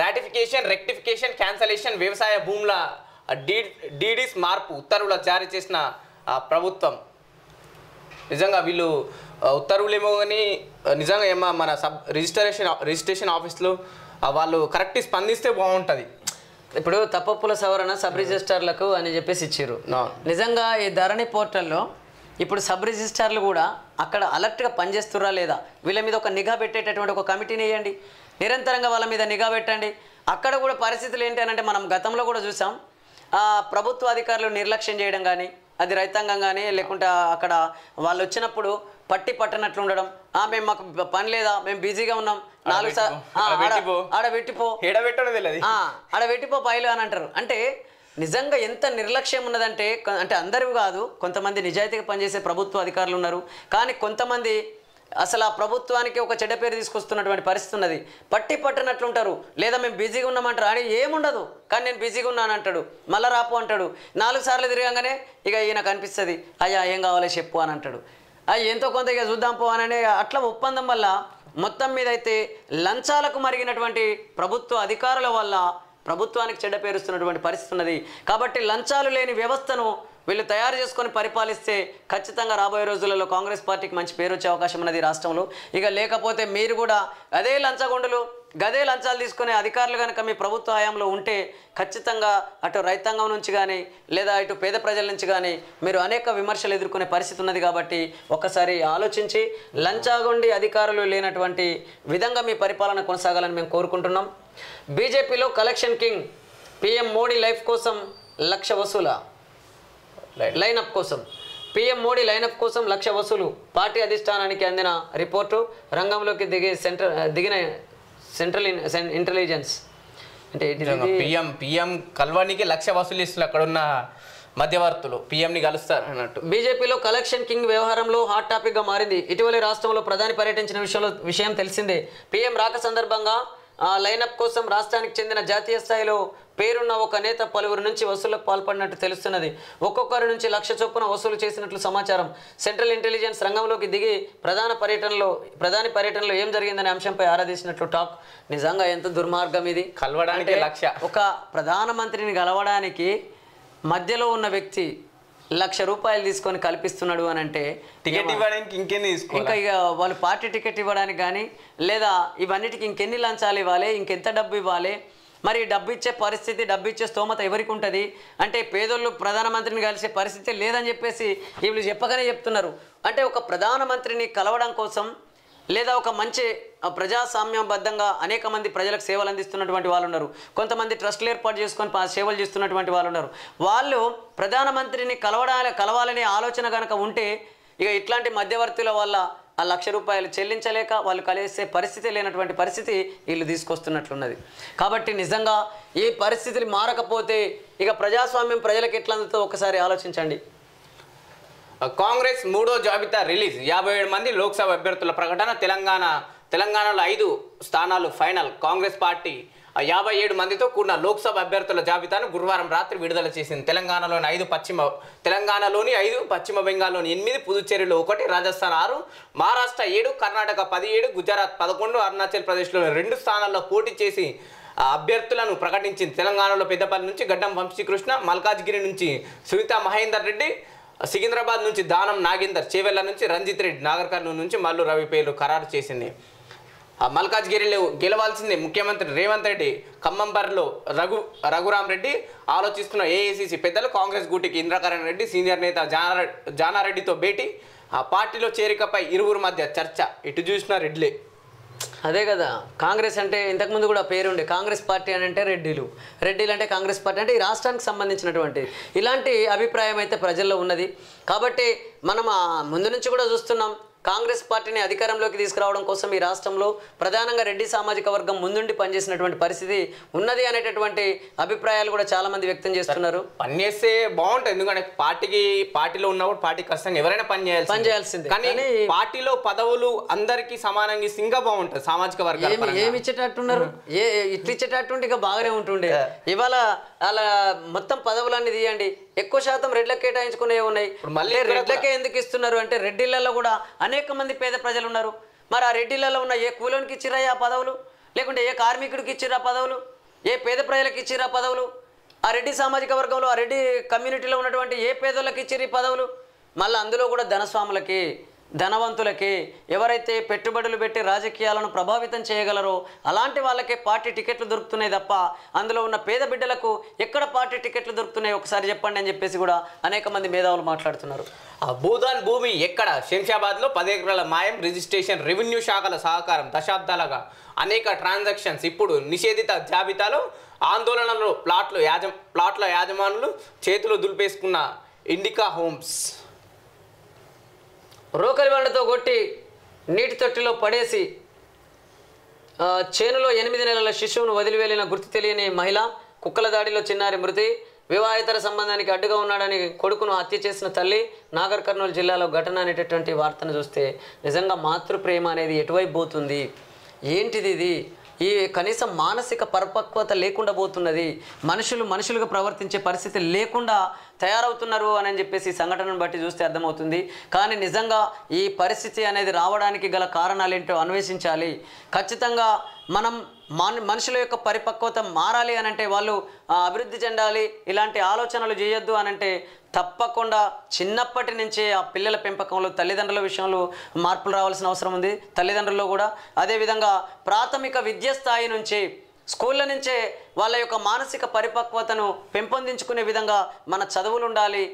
రాటిఫికేషన్, రెక్టిఫికేషన్, క్యాన్సలేషన్, వ్యవసాయ భూముల డీడీస్ మార్పు ఉత్తర్వులు జారీ చేసిన ప్రభుత్వం నిజంగా వీళ్ళు ఉత్తర్వులేమో కానీ నిజంగా ఏమో మన రిజిస్ట్రేషన్ ఆఫీస్లో వాళ్ళు కరెక్ట్ స్పందిస్తే బాగుంటుంది. ఇప్పుడు తప్పప్పుల సవరణ సబ్ రిజిస్టార్లకు అని చెప్పేసి ఇచ్చారు. నిజంగా ఈ ధరణి పోర్టల్లో ఇప్పుడు సబ్ రిజిస్టార్లు కూడా అక్కడ అలర్ట్గా పనిచేస్తురా లేదా, వీళ్ళ మీద ఒక నిఘా పెట్టేటటువంటి ఒక కమిటీని వేయండి, నిరంతరంగా వాళ్ళ మీద నిఘా పెట్టండి. అక్కడ కూడా పరిస్థితులు ఏంటి అని అంటే మనం గతంలో కూడా చూసాం, ప్రభుత్వ అధికారులు నిర్లక్ష్యం చేయడం కానీ, అది రైతాంగం కానీ లేకుంటే అక్కడ వాళ్ళు వచ్చినప్పుడు పట్టనట్లు ఉండడం, మేము మాకు పని లేదా, మేము బిజీగా ఉన్నాం, 4 ఆడ పెట్టిపో ఆడ పెట్టిపో పైలు అని అంటారు. అంటే నిజంగా ఎంత నిర్లక్ష్యం ఉన్నదంటే, అంటే అందరూ కాదు, కొంతమంది నిజాయితీగా పనిచేసే ప్రభుత్వ అధికారులు ఉన్నారు, కానీ కొంతమంది అసలు ఆ ప్రభుత్వానికి ఒక చెడ్డ పేరు తీసుకొస్తున్నటువంటి పరిస్థితి ఉన్నది. పట్టనట్లుంటారు, లేదా మేము బిజీగా ఉన్నామంటారు, అని ఏముండదు, కానీ నేను బిజీగా ఉన్నాను అంటాడు, మళ్ళీ రాపు అంటాడు, 4 సార్లు తిరగంగానే ఇక ఈయన కనిపిస్తుంది, అయ్యా ఏం కావాలో చెప్పు అని అంటాడు, ఎంతో కొంత ఇక చూద్దాం పో అని అట్లా ఒప్పందం వల్ల మొత్తం మీద అయితే లంచాలకు మరిగినటువంటి ప్రభుత్వ అధికారుల వల్ల ప్రభుత్వానికి చెడ్డ పేరుస్తున్నటువంటి పరిస్థితి ఉన్నది. కాబట్టి లంచాలు లేని వ్యవస్థను వీళ్ళు తయారు చేసుకొని పరిపాలిస్తే ఖచ్చితంగా రాబోయే రోజులలో కాంగ్రెస్ పార్టీకి మంచి పేరు వచ్చే అవకాశం ఉన్నది రాష్ట్రంలో. ఇక లేకపోతే మీరు కూడా గదే లంచగొండలు, గదే లంచాలు తీసుకునే అధికారులు కనుక మీ ప్రభుత్వ హయాంలో ఉంటే ఖచ్చితంగా అటు రైతాంగం నుంచి కానీ లేదా ఇటు పేద ప్రజల నుంచి కానీ మీరు అనేక విమర్శలు ఎదుర్కొనే పరిస్థితి ఉన్నది. కాబట్టి ఒక్కసారి ఆలోచించి లంచాగొండి అధికారులు లేనటువంటి విధంగా మీ పరిపాలన కొనసాగాలని మేము కోరుకుంటున్నాం. బీజేపీలో collection king PM Modi life కోసం 1,00,000 వసూలా, లైనప్ కోసం పీఎం మోడీ లైనప్ కోసం 1,00,000 వసూలు. పార్టీ అధిష్టానానికి అందిన రిపోర్టు, రంగంలోకి దిగిన సెంట్రల్ ఇంటెలిజెన్స్. అంటే పిఎం కల్వానికి 1,00,000 వసూలు ఇస్తున్నారు అక్కడ ఉన్న మధ్యవర్తులు, పిఎంని కలుస్తారు అన్నట్టు. బీజేపీలో కలెక్షన్ కింగ్ వ్యవహారంలో హాట్ టాపిక్గా మారింది. ఇటీవల రాష్ట్రంలో ప్రధాని పర్యటించిన విషయం తెలిసిందే. పీఎం రాక సందర్భంగా లైనప్ కోసం రాష్ట్రానికి చెందిన జాతీయ స్థాయిలో పేరున్న ఒక నేత పలువురు నుంచి వసూళ్లకు పాల్పడినట్టు తెలుస్తున్నది. ఒక్కొక్కరి నుంచి 1,00,000 చొప్పున వసూలు చేసినట్లు సమాచారం. సెంట్రల్ ఇంటెలిజెన్స్ రంగంలోకి దిగి ప్రధాని పర్యటనలో ఏం జరిగిందనే అంశంపై ఆరాధించినట్లు టాక్. నిజంగా ఎంత దుర్మార్గం ఇది. కలవడానికి 1,00,000, ఒక ప్రధానమంత్రిని కలవడానికి మధ్యలో ఉన్న వ్యక్తి 1,00,000 రూపాయలు తీసుకొని కల్పిస్తున్నాడు అని అంటే టికెట్ ఇవ్వడానికి ఇంకా ఇక వాళ్ళు పార్టీ టికెట్ ఇవ్వడానికి కానీ లేదా ఇవన్నిటికి ఇంకెన్ని లంచాలు ఇవ్వాలి, ఇంకెంత డబ్బు ఇవ్వాలి, మరి డబ్బు ఇచ్చే పరిస్థితి, డబ్బు ఇచ్చే స్తోమత ఎవరికి ఉంటుంది అంటే పేదోళ్ళు ప్రధానమంత్రిని కలిసే పరిస్థితి లేదని చెప్పేసి వీళ్ళు చెప్పగానే చెప్తున్నారు. అంటే ఒక ప్రధానమంత్రిని కలవడం కోసం లేదా ఒక మంచి ప్రజాస్వామ్యబద్ధంగా అనేక మంది ప్రజలకు సేవలు అందిస్తున్నటువంటి వాళ్ళు ఉన్నారు, కొంతమంది ట్రస్టులు ఏర్పాటు చేసుకొని సేవలు చేస్తున్నటువంటి వాళ్ళు ఉన్నారు. వాళ్ళు ప్రధానమంత్రిని కలవాలనే ఆలోచన కనుక ఉంటే ఇక ఇట్లాంటి మధ్యవర్తుల వల్ల ఆ 1,00,000 రూపాయలు చెల్లించలేక వాళ్ళు కలిసే పరిస్థితి లేనటువంటి పరిస్థితి వీళ్ళు తీసుకొస్తున్నట్లున్నది. కాబట్టి నిజంగా ఈ పరిస్థితులు మారకపోతే ఇక ప్రజాస్వామ్యం ప్రజలకు ఎట్లా అందుతుందో ఒకసారి ఆలోచించండి. కాంగ్రెస్ 3వ జాబితా రిలీజ్, 57 మంది లోక్సభ అభ్యర్థుల ప్రకటన. తెలంగాణలో 5 స్థానాలు ఫైనల్. కాంగ్రెస్ పార్టీ 57 మందితో కూడిన లోక్సభ అభ్యర్థుల జాబితాను గురువారం రాత్రి విడుదల చేసింది. తెలంగాణలోని 5, పశ్చిమ బెంగాల్లోని 8, పుదుచ్చేరిలో 1, రాజస్థాన్ 6, మహారాష్ట్ర 7, కర్ణాటక 17, గుజరాత్ 11, అరుణాచల్ ప్రదేశ్లోని 2 స్థానాల్లో పోటీ చేసి అభ్యర్థులను ప్రకటించింది. తెలంగాణలో పెద్దపల్లి నుంచి గడ్డం వంశీకృష్ణ, మల్కాజ్గిరి నుంచి సునీత మహేందర్ రెడ్డి, సికింద్రాబాద్ నుంచి దానం నాగేందర్, చేవెళ్ల నుంచి రంజిత్ రెడ్డి, నాగర్ కర్నూలు నుంచి మల్లు రవి పేర్లు ఖరారు చేసింది. మల్కాజ్గిరిలో గెలవాల్సింది ముఖ్యమంత్రి రేవంత్ రెడ్డి, ఖమ్మంబర్లో రఘురామ్ రెడ్డి ఆలోచిస్తున్న ఏఐసిసి పెద్దలు. కాంగ్రెస్ గూటికి ఇంద్రకరణ్ రెడ్డి, సీనియర్ నేత జానారెడ్డితో భేటీ. ఆ పార్టీలో చేరికపై ఇరువురు మధ్య చర్చ. ఇటు చూసిన రెడ్లే. అదే కదా, కాంగ్రెస్ అంటే ఇంతకుముందు కూడా పేరుండే, కాంగ్రెస్ పార్టీ అని అంటే రెడ్డిలు అంటే కాంగ్రెస్ పార్టీ అంటే ఈ రాష్ట్రానికి సంబంధించినటువంటి ఇలాంటి అభిప్రాయం అయితే ప్రజల్లో ఉన్నది. కాబట్టి మనం ముందు నుంచి కూడా చూస్తున్నాం, కాంగ్రెస్ పార్టీని అధికారంలోకి తీసుకురావడం కోసం ఈ రాష్ట్రంలో ప్రధానంగా రెడ్డి సామాజిక వర్గం ముందుండి పనిచేసినటువంటి పరిస్థితి ఉన్నది అనేటటువంటి అభిప్రాయాలు కూడా చాలా మంది వ్యక్తం చేస్తున్నారు. పనిచేస్తే బాగుంటుంది, ఎందుకంటే పార్టీలో ఉన్నప్పుడు పార్టీ కష్టంగా ఎవరైనా పనిచేయాల్సిందే. కానీ పార్టీలో పదవులు అందరికీ సమానంగా ఇస్తే ఇంకా బాగుంటుంది. సామాజిక వర్గం ఏమి ఇచ్చేటట్టున్నారు, ఇట్లు ఇచ్చేటట్టుంటే ఇక బాగానే ఉంటుండే. ఇవాళ అలా మొత్తం పదవులన్నీ తీయండి, ఎక్కువ శాతం రెడ్లకు కేటాయించుకునేవి ఉన్నాయి. మళ్ళీ రెడ్లకే ఎందుకు ఇస్తున్నారు అంటే రెడ్డిలలో కూడా అనేక మంది పేద ప్రజలు ఉన్నారు. మరి ఆ రెడ్డిలలో ఉన్న ఏ కూలోనికి ఇచ్చిరా ఆ పదవులు, లేకుంటే ఏ కార్మికుడికి ఇచ్చిరా పదవులు, ఏ పేద ప్రజలకు ఇచ్చిరా పదవులు? ఆ రెడ్డి సామాజిక వర్గంలో ఆ రెడ్డి కమ్యూనిటీలో ఉన్నటువంటి ఏ పేదోళ్ళకి ఇచ్చిర్రు ఈ పదవులు? మళ్ళీ అందులో కూడా ధనస్వాములకి, ధనవంతులకి, ఎవరైతే పెట్టుబడులు పెట్టి రాజకీయాలను ప్రభావితం చేయగలరో అలాంటి వాళ్ళకే పార్టీ టికెట్లు దొరుకుతున్నాయి తప్ప అందులో ఉన్న పేద బిడ్డలకు ఎక్కడ పార్టీ టికెట్లు దొరుకుతున్నాయి ఒకసారి చెప్పండి అని చెప్పేసి కూడా అనేక మంది మేధావులు మాట్లాడుతున్నారు. ఆ భూదాన్ భూమి ఎక్కడ? శంషాబాద్లో 10 ఎకరాల మాయం, రిజిస్ట్రేషన్, రెవెన్యూ శాఖల సహకారం, దశాబ్దాలుగా అనేక ట్రాన్సాక్షన్స్. ఇప్పుడు నిషేధిత జాబితాలో ఆందోళనలో ప్లాట్ల యాజమానులు చేతులు దులిపేసుకున్న ఇండికా హోమ్స్. రోకలి బండతో కొట్టి నీటి తొట్టిలో పడేసి చేనులో 8 నెలల శిశువును వదిలివెళ్లిన గుర్తు తెలియని మహిళ, కుక్కల దాడిలో చిన్నారి మృతి, వివాహేతర సంబంధానికి అడ్డుగా ఉన్నాడని కొడుకును హత్య చేసిన తల్లి. నాగర్ కర్నూలు జిల్లాలో ఘటన అనేటటువంటి వార్తను చూస్తే నిజంగా మాతృప్రేమ అనేది ఎటువైపు పోతుంది? ఏంటిది ఇది? ఈ కనీసం మానసిక పరిపక్వత లేకుండా పోతున్నది. మనుషులుగా ప్రవర్తించే పరిస్థితి లేకుండా తయారవుతున్నారు అని చెప్పేసి సంఘటనను బట్టి చూస్తే అర్థమవుతుంది. కానీ నిజంగా ఈ పరిస్థితి అనేది రావడానికి గల కారణాలు ఏంటో అన్వేషించాలి. ఖచ్చితంగా మనం మనుషుల యొక్క పరిపక్వత మారాలి అనంటే, వాళ్ళు అభివృద్ధి చెందాలి, ఇలాంటి ఆలోచనలు చేయొద్దు అనంటే తప్పకుండా చిన్నప్పటి నుంచే ఆ పిల్లల పెంపకంలో తల్లిదండ్రుల విషయంలో మార్పులు రావాల్సిన అవసరం ఉంది. తల్లిదండ్రుల్లో కూడా అదేవిధంగా ప్రాథమిక విద్యా స్థాయి నుంచి, స్కూళ్ళ నుంచే వాళ్ళ యొక్క మానసిక పరిపక్వతను పెంపొందించుకునే విధంగా మన చదువులు ఉండాలి.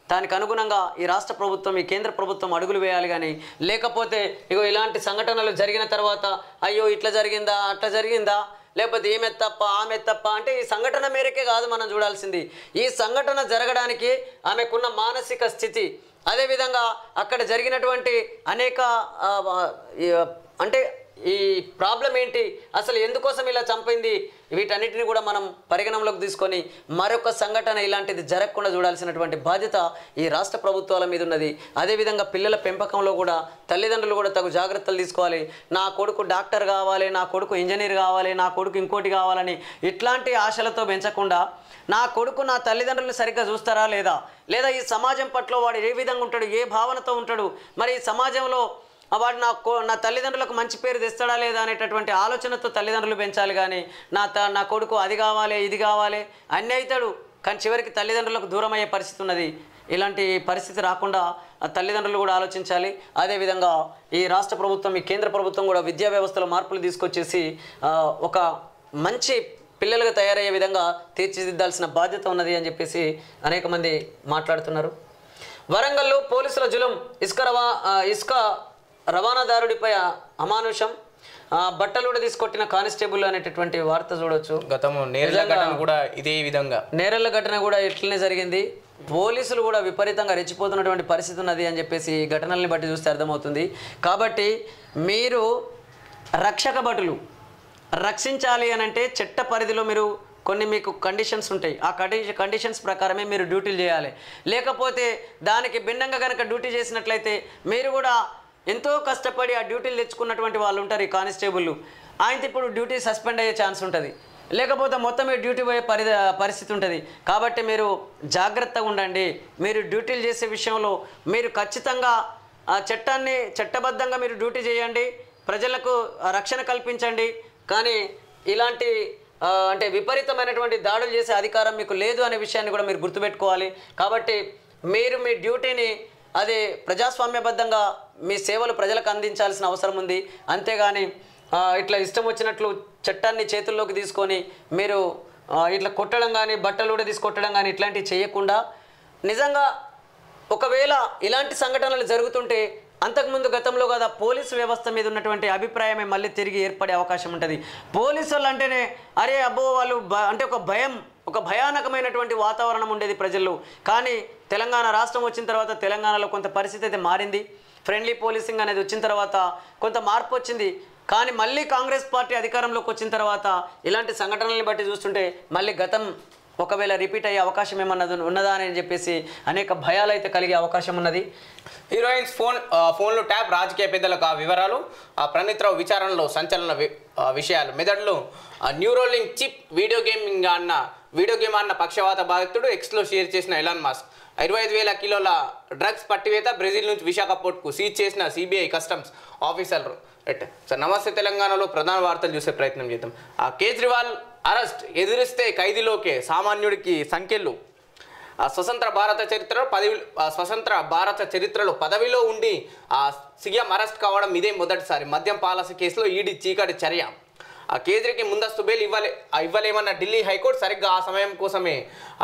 దానికి అనుగుణంగా ఈ రాష్ట్ర ప్రభుత్వం, ఈ కేంద్ర ప్రభుత్వం అడుగులు వేయాలి. కానీ లేకపోతే ఇగో ఇలాంటి సంఘటనలు జరిగిన తర్వాత అయ్యో ఇట్లా జరిగిందా అట్లా జరిగిందా, లేకపోతే ఈమె తప్ప ఆమె తప్ప అంటే ఈ సంఘటన మేరకే కాదు మనం చూడాల్సింది. ఈ సంఘటన జరగడానికి ఆమెకున్న మానసిక స్థితి, అదేవిధంగా అక్కడ జరిగినటువంటి అనేక అంటే ఈ ప్రాబ్లం ఏంటి, అసలు ఎందుకోసం ఇలా చంపింది, వీటన్నిటిని కూడా మనం పరిగణనలోకి తీసుకొని మరొక సంఘటన ఇలాంటిది జరగకుండా చూడాల్సినటువంటి బాధ్యత ఈ రాష్ట్ర ప్రభుత్వాల మీద ఉన్నది. అదేవిధంగా పిల్లల పెంపకంలో కూడా తల్లిదండ్రులు కూడా తగు జాగ్రత్తలు తీసుకోవాలి. నా కొడుకు డాక్టర్ కావాలి, నా కొడుకు ఇంజనీర్ కావాలి, నా కొడుకు ఇంకోటి కావాలని ఇట్లాంటి ఆశలతో పెంచకుండా, నా కొడుకు నా తల్లిదండ్రులు సరిగ్గా చూస్తారా లేదా ఈ సమాజం పట్ల వాడు ఏ విధంగా ఉంటాడు, ఏ భావనతో ఉంటాడు, మరి ఈ సమాజంలో వాడు నా తల్లిదండ్రులకు మంచి పేరు తెస్తాడా లేదా అనేటటువంటి ఆలోచనతో తల్లిదండ్రులు పెంచాలి. కానీ నా కొడుకు అది కావాలి ఇది కావాలి అన్నీ అవుతాడు, కానీ చివరికి తల్లిదండ్రులకు దూరం అయ్యే పరిస్థితి ఉన్నది. ఇలాంటి పరిస్థితి రాకుండా తల్లిదండ్రులు కూడా ఆలోచించాలి. అదేవిధంగా ఈ రాష్ట్ర ప్రభుత్వం, ఈ కేంద్ర ప్రభుత్వం కూడా విద్యా వ్యవస్థలో మార్పులు తీసుకొచ్చేసి ఒక మంచి పిల్లలుగా తయారయ్యే విధంగా తీర్చిదిద్దాల్సిన బాధ్యత ఉన్నది అని చెప్పేసి అనేక మంది మాట్లాడుతున్నారు. వరంగల్లో పోలీసుల జులుం, ఇసుక రవాణాదారుడిపై అమానుషం, బట్టలు తీసుకొట్టిన కానిస్టేబుల్ అనేటటువంటి వార్త చూడొచ్చు. గతంలో నేరెళ్ల ఘటన కూడా ఇదే విధంగా, నేరెళ్ల ఘటన కూడా ఇట్లనే జరిగింది. పోలీసులు కూడా విపరీతంగా రెచ్చిపోతున్నటువంటి పరిస్థితి ఉన్నది అని చెప్పేసి ఈ ఘటనల్ని బట్టి చూస్తే అర్థమవుతుంది. కాబట్టి మీరు రక్షక భటులు రక్షించాలి అనంటే చట్ట పరిధిలో మీకు కండిషన్స్ ఉంటాయి. ఆ కండిషన్స్ ప్రకారమే మీరు డ్యూటీలు చేయాలి. లేకపోతే దానికి భిన్నంగా కనుక డ్యూటీ చేసినట్లయితే మీరు కూడా ఎంతో కష్టపడి ఆ డ్యూటీలు తెచ్చుకున్నటువంటి వాళ్ళు ఉంటారు. ఈ కానిస్టేబుల్ ఆయనతో ఇప్పుడు డ్యూటీ సస్పెండ్ అయ్యే ఛాన్స్ ఉంటుంది, లేకపోతే మొత్తం మీరు డ్యూటీ పోయే పరిస్థితి ఉంటుంది. కాబట్టి మీరు జాగ్రత్తగా ఉండండి. మీరు డ్యూటీలు చేసే విషయంలో మీరు ఖచ్చితంగా ఆ చట్టబద్ధంగా మీరు డ్యూటీ చేయండి, ప్రజలకు రక్షణ కల్పించండి. కానీ ఇలాంటి అంటే విపరీతమైనటువంటి దాడులు చేసే అధికారం మీకు లేదు అనే విషయాన్ని కూడా మీరు గుర్తుపెట్టుకోవాలి. కాబట్టి మీరు మీ డ్యూటీని అది ప్రజాస్వామ్యబద్ధంగా మీ సేవలు ప్రజలకు అందించాల్సిన అవసరం ఉంది. అంతేగాని ఇట్లా ఇష్టం వచ్చినట్లు చట్టాన్ని చేతుల్లోకి తీసుకొని మీరు ఇట్లా కొట్టడం కానీ, బట్టలు కూడా తీసుకొట్టడం కానీ ఇట్లాంటివి చేయకుండా, నిజంగా ఒకవేళ ఇలాంటి సంఘటనలు జరుగుతుంటే అంతకుముందు గతంలో కదా పోలీసు వ్యవస్థ మీద ఉన్నటువంటి అభిప్రాయమే మళ్ళీ తిరిగి ఏర్పడే అవకాశం ఉంటుంది. పోలీసు వాళ్ళు అంటేనే అరే అబ్బో వాళ్ళు అంటే ఒక భయానకమైనటువంటి వాతావరణం ఉండేది ప్రజల్లో. కానీ తెలంగాణ రాష్ట్రం వచ్చిన తర్వాత తెలంగాణలో కొంత పరిస్థితి అయితే మారింది. ఫ్రెండ్లీ పోలీసింగ్ అనేది వచ్చిన తర్వాత కొంత మార్పు వచ్చింది. కానీ మళ్ళీ కాంగ్రెస్ పార్టీ అధికారంలోకి వచ్చిన తర్వాత ఇలాంటి సంఘటనల్ని బట్టి చూస్తుంటే మళ్ళీ గతం ఒకవేళ రిపీట్ అయ్యే అవకాశం ఏమన్నా ఉన్నదా అని చెప్పేసి అనేక భయాలు అయితే కలిగే అవకాశం ఉన్నది. హీరోయిన్స్ ఫోన్లు ట్యాప్, రాజకీయ పెద్దలకు ఆ వివరాలు, ప్రణీత్ రావు విచారణలో సంచలన విషయాలు, మెదడులో న్యూరోలింక్ చిప్, వీడియో గేమ్ ఆడిన పక్షవాత బాధితుడు, ఎక్స్లో షేర్ చేసిన ఎలాన్ మస్క్, 25,000 కిలోల డ్రగ్స్ పట్టివేత, బ్రెజిల్ నుంచి విశాఖ పోర్టుకు సీజ్ చేసిన సిబిఐ కస్టమ్స్ ఆఫీసర్లు. రైట్ సార్, నమస్తే తెలంగాణలో ప్రధాన వార్తలు చూసే ప్రయత్నం చేద్దాం. కేజ్రీవాల్ అరెస్ట్ ఎదురిస్తే ఖైదీలోకే సామాన్యుడికి సంఖ్యలు. స్వతంత్ర భారత చరిత్రలో పదవిలో ఉండి సీఎం అరెస్ట్ కావడం ఇదే మొదటిసారి. మద్యం పాలసీ కేసులో ఈడీ చీకటి చర్య. కేజ్రీకి ముందస్తు బెయిల్ ఇవ్వలేమన్న ఢిల్లీ హైకోర్టు. సరిగ్గా ఆ సమయం కోసమే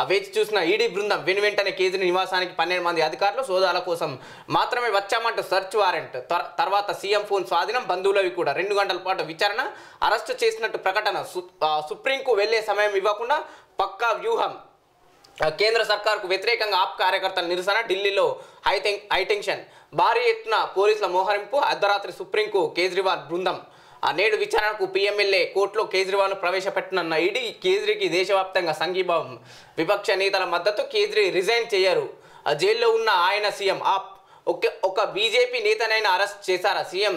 వేచి చూసిన ఈడీ బృందం వెంటనే కేజ్రీ నివాసానికి 12 మంది అధికారులు సోదాల కోసం మాత్రమే వచ్చామంటూ సెర్చ్ వారెంట్. తర్వాత సీఎం ఫోన్ స్వాధీనం, బంధువులవి కూడా. 2 గంటల పాటు విచారణ. అరెస్టు చేసినట్టు ప్రకటన. సుప్రీంకు వెళ్లే సమయం ఇవ్వకుండా పక్కా వ్యూహం. కేంద్ర సర్కార్కు వ్యతిరేకంగా ఆప్ కార్యకర్తల నిరసన. ఢిల్లీలో హైటెన్షన్. భారీ ఎత్తున పోలీసుల మోహరింపు. అర్ధరాత్రి సుప్రీంకు కేజ్రీవాల్ బృందం. నేడు విచారణకు పీఎంఎల్ఏ కోర్టులో కేజ్రీవాల్ను ప్రవేశపెట్టనున్న ఈడీ. కేజ్రీకి దేశవ్యాప్తంగా సంఘీభావం. విపక్ష నేతల మద్దతు. కేజ్రీ రిజైన్ చేయరు. జైల్లో ఉన్న ఆయన సీఎం ఆప్. ఒక బీజేపీ నేతనైనా అరెస్ట్ చేశారా సీఎం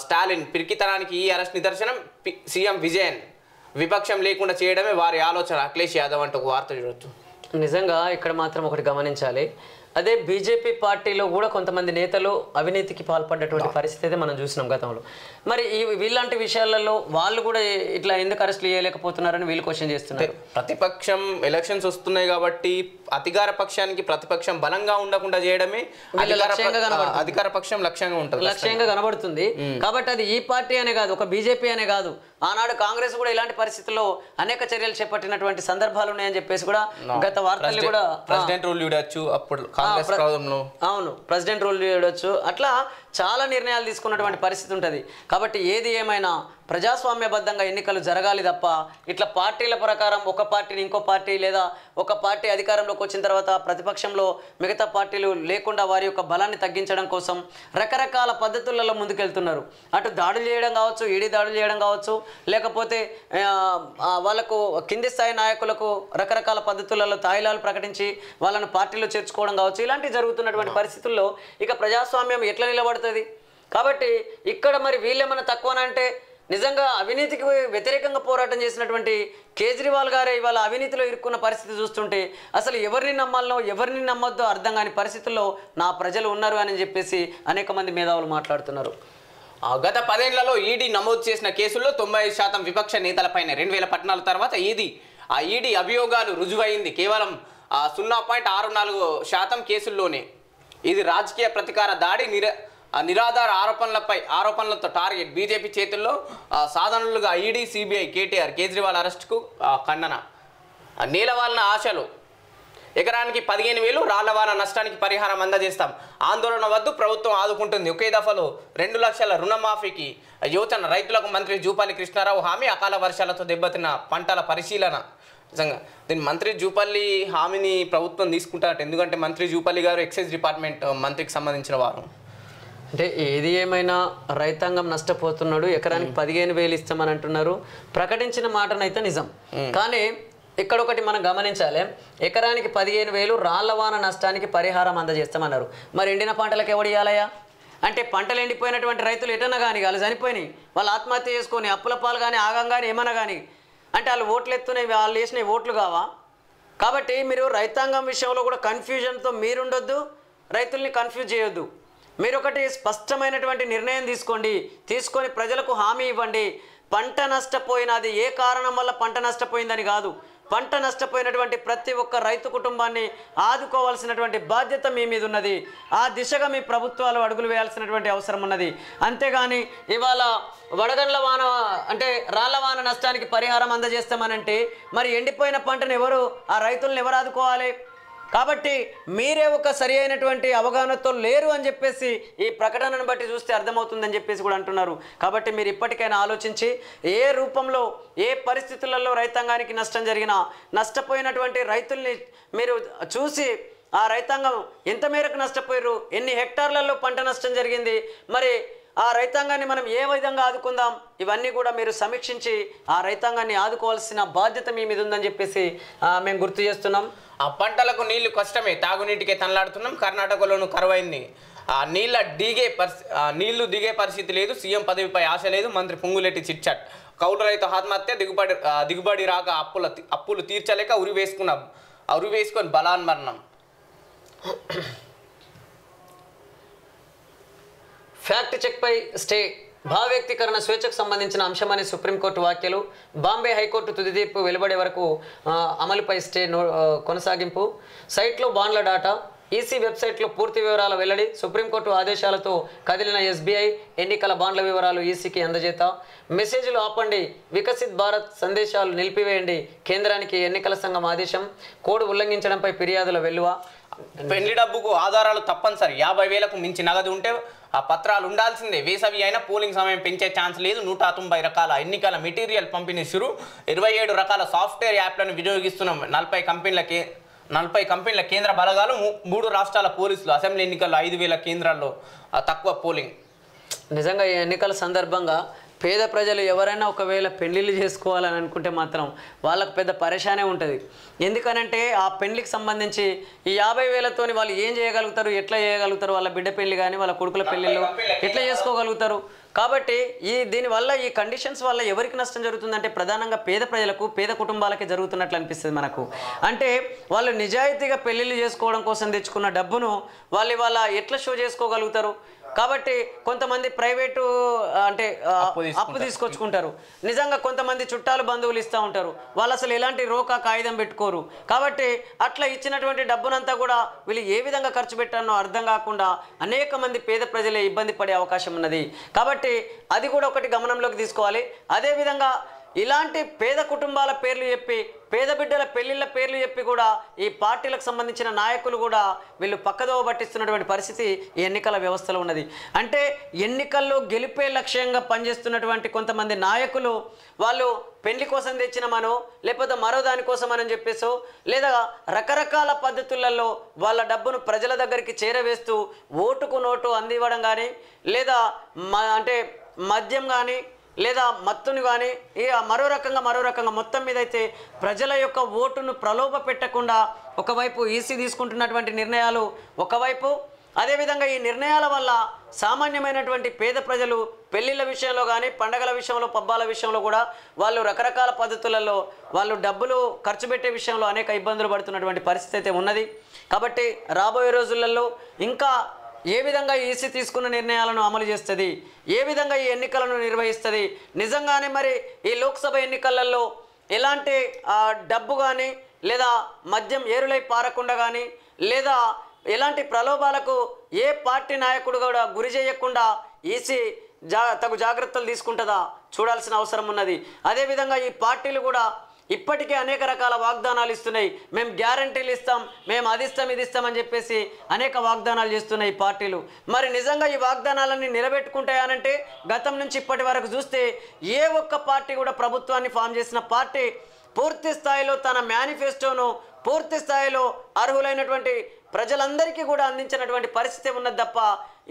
స్టాలిన్? పిరికితనానికి ఈ అరెస్ట్ నిదర్శనం. సీఎం విజయన్ విపక్షం లేకుండా చేయడమే వారి ఆలోచన. అఖిలేష్ యాదవ్ అంటూ ఒక వార్త చూడొచ్చు. నిజంగా ఇక్కడ మాత్రం ఒకటి గమనించాలి. అదే బీజేపీ పార్టీలో కూడా కొంతమంది నేతలు అవినీతికి పాల్పడ్డటువంటి పరిస్థితి అయితే మనం చూసినాం గతంలో. మరి వీళ్ళంటి విషయాలలో వాళ్ళు కూడా ఇట్లా ఎందుకు అరెస్టులు చేయలేకపోతున్నారని వీళ్ళు క్వశ్చన్ చేస్తున్నారు. ప్రతిపక్షం ఎలక్షన్స్ వస్తున్నాయి కాబట్టి అధికార పక్షానికి ప్రతిపక్షం బలంగా ఉండకుండా చేయడమే అధికార పక్షం లక్ష్యంగా కనబడుతుంది. కాబట్టి అది ఈ పార్టీ అనే కాదు, ఒక బీజేపీ అనే కాదు, ఆనాడు కాంగ్రెస్ కూడా ఇలాంటి పరిస్థితుల్లో అనేక చర్యలు చేపట్టినటువంటి సందర్భాలు ఉన్నాయని చెప్పేసి కూడా గత వార్తలు కూడా ప్రెసిడెంట్ రూల్ చూడొచ్చు. అప్పుడు అవును, ప్రెసిడెంట్ రూల్ చూడొచ్చు. అట్లా చాలా నిర్ణయాలు తీసుకున్నటువంటి పరిస్థితి ఉంటుంది. కాబట్టి ఏది ఏమైనా ప్రజాస్వామ్యబద్ధంగా ఎన్నికలు జరగాలి తప్ప ఇట్లా పార్టీల ప్రకారం ఒక పార్టీని ఇంకో పార్టీ లేదా ఒక పార్టీ అధికారంలోకి వచ్చిన తర్వాత ప్రతిపక్షంలో మిగతా పార్టీలు లేకుండా వారి యొక్క బలాన్ని తగ్గించడం కోసం రకరకాల పద్ధతులలో ముందుకెళ్తున్నారు. అటు దాడులు చేయడం కావచ్చు, ఈడీ దాడులు చేయడం కావచ్చు, లేకపోతే వాళ్ళకు కింది స్థాయి నాయకులకు రకరకాల పద్ధతులలో తాయిలాలు ప్రకటించి వాళ్ళను పార్టీలో చేర్చుకోవడం కావచ్చు. ఇలాంటివి జరుగుతున్నటువంటి పరిస్థితుల్లో ఇక ప్రజాస్వామ్యం ఎట్లా నిలబడుతుంది? కాబట్టి ఇక్కడ మరి వీళ్ళేమన్నా తక్కువనంటే నిజంగా అవినీతికి వ్యతిరేకంగా పోరాటం చేసినటువంటి కేజ్రీవాల్ గారే ఇవాళ అవినీతిలో ఇరుక్కున్న పరిస్థితి చూస్తుంటే అసలు ఎవరిని నమ్మాలనో ఎవరిని నమ్మొద్దో అర్థం కాని పరిస్థితుల్లో నా ప్రజలు ఉన్నారు అని చెప్పేసి అనేక మంది మేధావులు మాట్లాడుతున్నారు. గత 10 ఏళ్లలో ఈడీ నమోదు చేసిన కేసుల్లో 95% విపక్ష నేతలపైనే. 2014 తర్వాత ఈడీ అభియోగాలు రుజువైంది కేవలం 0.64% కేసుల్లోనే. ఇది రాజకీయ ప్రతీకార దాడి, నిరాధార ఆరోపణలతో టార్గెట్. బీజేపీ చేతుల్లో సాధనలుగా ఈడీ, సిబిఐ, కేటీఆర్. కేజ్రీవాల్ అరెస్టుకు ఖండన. నేలవాలన ఆశలు. ఎకరానికి 15,000, రాళ్లవాన నష్టానికి పరిహారం అందజేస్తాం. ఆందోళన వద్దు, ప్రభుత్వం ఆదుకుంటుంది. ఒకే దఫలో 2 లక్షల రుణమాఫీకి యోచన. రైతులకు మంత్రి జూపల్లి కృష్ణారావు హామీ. అకాల వర్షాలతో దెబ్బతిన్న పంటల పరిశీలన. నిజంగా దీని మంత్రి జూపల్లి హామీని ప్రభుత్వం తీసుకుంటారట. ఎందుకంటే మంత్రి జూపల్లి గారు ఎక్సైజ్ డిపార్ట్మెంట్ మంత్రికి సంబంధించిన వారు. అంటే ఏది ఏమైనా రైతాంగం నష్టపోతున్నాడు. ఎకరానికి 15,000 ఇస్తామని అంటున్నారు. ప్రకటించిన మాటనైతే నిజం. కానీ ఇక్కడ ఒకటి మనం గమనించాలి. ఎకరానికి 15,000 రాళ్లవాన నష్టానికి పరిహారం అందజేస్తామన్నారు. మరి ఎండిన పంటలకు ఎవడు ఇవ్వాలయ్యా? అంటే పంటలు ఎండిపోయినటువంటి రైతులు ఎటన్నా కానీ వాళ్ళు చనిపోయినాయి, వాళ్ళు ఆత్మహత్య చేసుకొని అప్పుల పాలు కానీ ఆగం కానీ ఏమన్నా కానీ అంటే వాళ్ళు ఓట్లు ఎత్తున్నాయి, వాళ్ళు వేసినవి ఓట్లు కావా? కాబట్టి మీరు రైతాంగం విషయంలో కూడా కన్ఫ్యూజన్తో మీరుండొద్దు, రైతుల్ని కన్ఫ్యూజ్ చేయొద్దు. మీరు ఒకటి స్పష్టమైనటువంటి నిర్ణయం తీసుకొని ప్రజలకు హామీ ఇవ్వండి. పంట నష్టపోయినది ఏ కారణం వల్ల పంట నష్టపోయిందని కాదు, పంట నష్టపోయినటువంటి ప్రతి ఒక్క రైతు కుటుంబాన్ని ఆదుకోవాల్సినటువంటి బాధ్యత మీ మీద ఉన్నది. ఆ దిశగా మీ ప్రభుత్వాలు అడుగులు వేయాల్సినటువంటి అవసరం ఉన్నది. అంతేగాని ఇవాళ వడగండ్ల వాన అంటే రాళ్ల వాన నష్టానికి పరిహారం అందజేస్తామనంటే మరి ఎండిపోయిన పంటను ఎవరు, ఆ రైతులను ఎవరు ఆదుకోవాలి? కాబట్టి మీరే ఒక సరి అయినటువంటి అవగాహనతో లేరు అని చెప్పేసి ఈ ప్రకటనను బట్టి చూస్తే అర్థమవుతుందని చెప్పేసి కూడా అంటున్నారు. కాబట్టి మీరు ఇప్పటికైనా ఆలోచించి ఏ రూపంలో ఏ పరిస్థితులలో రైతాంగానికి నష్టం జరిగినా నష్టపోయినటువంటి రైతుల్ని మీరు చూసి ఆ రైతాంగం ఎంత మేరకు నష్టపోయారు, ఎన్ని హెక్టార్లలో పంట నష్టం జరిగింది, మరి ఆ రైతాంగాన్ని మనం ఏ విధంగా ఆదుకుందాం, ఇవన్నీ కూడా మీరు సమీక్షించి ఆ రైతాంగాన్ని ఆదుకోవాల్సిన బాధ్యత మీ మీద ఉందని చెప్పేసి మేము గుర్తు చేస్తున్నాం. ఆ పంటలకు నీళ్లు కష్టమే, తాగునీటికే తనలాడుతున్నాం. కర్ణాటకలోనూ కరువైంది. నీళ్లు దిగే పరిస్థితి లేదు. సీఎం పదవిపై ఆశ లేదు. మంత్రి పొంగులేటి చిట్చాట్. కౌలు రైతు ఆత్మహత్య. దిగుబడి రాక అప్పులు తీర్చలేక ఉరి వేసుకొని బలాన్మరణం. ఫ్యాక్ట్ చెక్ పై స్టే భావ వ్యక్తీకరణ స్వేచ్ఛకు సంబంధించిన అంశమని సుప్రీంకోర్టు వ్యాఖ్యలు. బాంబే హైకోర్టు తుది తీర్పు వెలువడే వరకు అమలుపై స్టే కొనసాగింపు. సైట్లో బాండ్ల డాటా. ఈసీ వెబ్సైట్లో పూర్తి వివరాల వెల్లడి. సుప్రీంకోర్టు ఆదేశాలతో కదిలిన ఎస్బీఐ ఎన్నికల బాండ్ల వివరాలు ఈసీకి అందజేత. మెసేజ్లు ఆపండి, వికసిత్ భారత్ సందేశాలు నిలిపివేయండి, కేంద్రానికి ఎన్నికల సంఘం ఆదేశం. కోడ్ ఉల్లంఘించడంపై ఫిర్యాదుల వెల్లువ. పెళ్లి డబ్బుకు ఆధారాలు తప్పనిసరి. 50,000కు మించి నగదు ఉంటే ఆ పత్రాలు ఉండాల్సిందే. వేసవి అయినా పోలింగ్ సమయం పెంచే ఛాన్స్ లేదు. 190 రకాల ఎన్నికల మెటీరియల్ పంపిణీ షురు. 27 రకాల సాఫ్ట్వేర్ యాప్లను వినియోగిస్తున్నాం. 40 కంపెనీల కేంద్ర బలగాలు. 3 రాష్ట్రాల పోలీసులు. అసెంబ్లీ ఎన్నికల్లో 5,000 కేంద్రాల్లో తక్కువ పోలింగ్. నిజంగా ఈ ఎన్నికల సందర్భంగా పేద ప్రజలు ఎవరైనా ఒకవేళ పెళ్లిళ్ళు చేసుకోవాలని అనుకుంటే మాత్రం వాళ్ళకు పెద్ద పరేషానే ఉంటుంది. ఎందుకనంటే ఆ పెళ్లికి సంబంధించి ఈ 50,000తోని వాళ్ళు ఏం చేయగలుగుతారు, ఎట్లా చేయగలుగుతారు, వాళ్ళ బిడ్డ పెళ్లి కానీ వాళ్ళ కొడుకుల పెళ్ళిళ్ళు ఎట్లా చేసుకోగలుగుతారు. కాబట్టి దీనివల్ల ఈ కండిషన్స్ వల్ల ఎవరికి నష్టం జరుగుతుందంటే ప్రధానంగా పేద ప్రజలకు, పేద కుటుంబాలకే జరుగుతున్నట్లు అనిపిస్తుంది మనకు. అంటే వాళ్ళు నిజాయితీగా పెళ్ళిళ్ళు చేసుకోవడం కోసం తెచ్చుకున్న డబ్బును వాళ్ళు ఎట్లా షో చేసుకోగలుగుతారు. కాబట్టి కొంతమంది ప్రైవేటు అంటే అప్పు తీసుకొచ్చుకుంటారు. నిజంగా కొంతమంది చుట్టాలు బంధువులు ఇస్తూ ఉంటారు. వాళ్ళు అసలు ఎలాంటి రోకా కాగితం పెట్టుకోరు. కాబట్టి అట్లా ఇచ్చినటువంటి డబ్బునంతా కూడా వీళ్ళు ఏ విధంగా ఖర్చు పెట్టానో అర్థం కాకుండా అనేక మంది పేద ప్రజలే ఇబ్బంది పడే అవకాశం ఉన్నది. కాబట్టి అది కూడా ఒకటి గమనంలోకి తీసుకోవాలి. అదేవిధంగా ఇలాంటి పేద కుటుంబాల పేర్లు చెప్పి, పేద బిడ్డల పెళ్లిళ్ళ పేర్లు చెప్పి కూడా ఈ పార్టీలకు సంబంధించిన నాయకులు కూడా వీళ్ళు పక్కదోవ పట్టిస్తున్నటువంటి పరిస్థితి ఈ ఎన్నికల వ్యవస్థలో ఉన్నది. అంటే ఎన్నికల్లో గెలిపే లక్ష్యంగా పనిచేస్తున్నటువంటి కొంతమంది నాయకులు వాళ్ళు పెళ్లి కోసం తెచ్చినమనో లేకపోతే మరో దానికోసం అని చెప్పేసో లేదా రకరకాల పద్ధతులలో వాళ్ళ డబ్బును ప్రజల దగ్గరికి చేరవేస్తూ ఓటుకు నోటు అందివ్వడం కానీ లేదా అంటే మద్యం కానీ లేదా మత్తుని కానీ ఇక మరో రకంగా మొత్తం మీద అయితే ప్రజల యొక్క ఓటును ప్రలోభ పెట్టకుండా ఒకవైపు ఈసీ తీసుకుంటున్నటువంటి నిర్ణయాలు ఒకవైపు, అదేవిధంగా ఈ నిర్ణయాల వల్ల సామాన్యమైనటువంటి పేద ప్రజలు పెళ్లిళ్ళ విషయంలో కానీ పండగల విషయంలో పబ్బాల విషయంలో కూడా వాళ్ళు రకరకాల పద్ధతులలో వాళ్ళు డబ్బులు ఖర్చు పెట్టే విషయంలో అనేక ఇబ్బందులు పడుతున్నటువంటి పరిస్థితి అయితే ఉన్నది. కాబట్టి రాబోయే రోజులలో ఇంకా ఏ విధంగా ఈసీ తీసుకున్న నిర్ణయాలను అమలు చేస్తుంది, ఏ విధంగా ఈ ఎన్నికలను నిర్వహిస్తుంది, నిజంగానే మరి ఈ లోక్సభ ఎన్నికలలో ఎలాంటి డబ్బు కానీ లేదా మద్యం ఏరులై పారకుండా కానీ లేదా ఎలాంటి ప్రలోభాలకు ఏ పార్టీ నాయకుడు కూడా గురి చేయకుండా ఈసీ తగు జాగ్రత్తలు తీసుకుంటుందా చూడాల్సిన అవసరం ఉన్నది. అదేవిధంగా ఈ పార్టీలు కూడా ఇప్పటికే అనేక రకాల వాగ్దానాలు ఇస్తున్నాయి. మేము గ్యారంటీలు ఇస్తాం, మేము అది ఇస్తాం ఇది ఇస్తామని చెప్పేసి అనేక వాగ్దానాలు చేస్తున్నాయి పార్టీలు. మరి నిజంగా ఈ వాగ్దానాలన్నీ నిలబెట్టుకుంటాయనంటే గతం నుంచి ఇప్పటి వరకు చూస్తే ఏ ఒక్క పార్టీ కూడా ప్రభుత్వాన్ని ఫామ్ చేసిన పార్టీ పూర్తి స్థాయిలో తన మేనిఫెస్టోను పూర్తి స్థాయిలో అర్హులైనటువంటి ప్రజలందరికీ కూడా అందించినటువంటి పరిస్థితి ఉన్నది తప్ప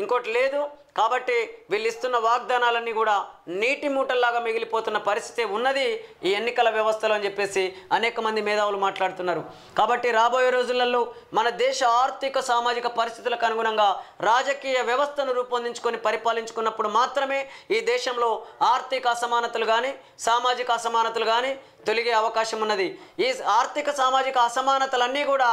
ఇంకోటి లేదు. కాబట్టి వీళ్ళు ఇస్తున్న వాగ్దానాలన్నీ కూడా నీటి మూటల్లాగా మిగిలిపోతున్న పరిస్థితి ఉన్నది ఈ ఎన్నికల వ్యవస్థలో అని చెప్పేసి అనేక మంది మేధావులు మాట్లాడుతున్నారు. కాబట్టి రాబోయే రోజులలో మన దేశ ఆర్థిక సామాజిక పరిస్థితులకు అనుగుణంగా రాజకీయ వ్యవస్థను రూపొందించుకొని పరిపాలించుకున్నప్పుడు మాత్రమే ఈ దేశంలో ఆర్థిక అసమానతలు కానీ సామాజిక అసమానతలు కానీ తొలగే అవకాశం ఉన్నది. ఈ ఆర్థిక సామాజిక అసమానతలన్నీ కూడా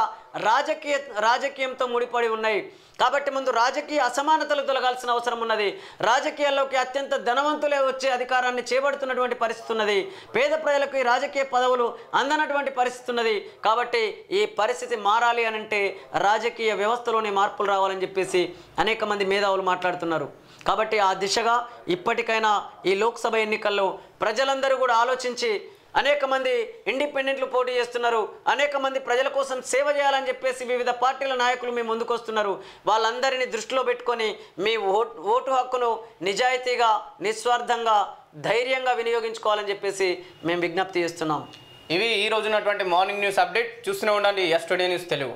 రాజకీయంతో ముడిపడి ఉన్నాయి. కాబట్టి ముందు రాజకీయ అసమానతలు తొలగాల్సిన అవసరం ఉన్నది. రాజకీయాల్లోకి అత్యంత ధనవంతులే వచ్చే అధికారాన్ని చేపడుతున్నటువంటి పరిస్థితి ఉన్నది. పేద ప్రజలకు ఈ రాజకీయ పదవులు అందనటువంటి పరిస్థితి ఉన్నది. కాబట్టి ఈ పరిస్థితి మారాలి అని అంటే రాజకీయ వ్యవస్థలోనే మార్పులు రావాలని చెప్పేసి అనేక మంది మేధావులు మాట్లాడుతున్నారు. కాబట్టి ఆ దిశగా ఇప్పటికైనా ఈ లోక్సభ ఎన్నికల్లో ప్రజలందరూ కూడా ఆలోచించి అనేక మంది ఇండిపెండెంట్లు పోటీ చేస్తున్నారు, అనేక మంది ప్రజల కోసం సేవ చేయాలని చెప్పేసి వివిధ పార్టీల నాయకులు మీ ముందుకు వస్తున్నారు. వాళ్ళందరినీ దృష్టిలో పెట్టుకొని మీ ఓటు హక్కును నిజాయితీగా నిస్వార్థంగా ధైర్యంగా వినియోగించుకోవాలని చెప్పేసి మేము విజ్ఞప్తి చేస్తున్నాం. ఇవి ఈ రోజు ఉన్నటువంటి మార్నింగ్ న్యూస్ అప్డేట్. చూస్తూనే ఉండండి ఎస్ టుడే న్యూస్ తెలుగు.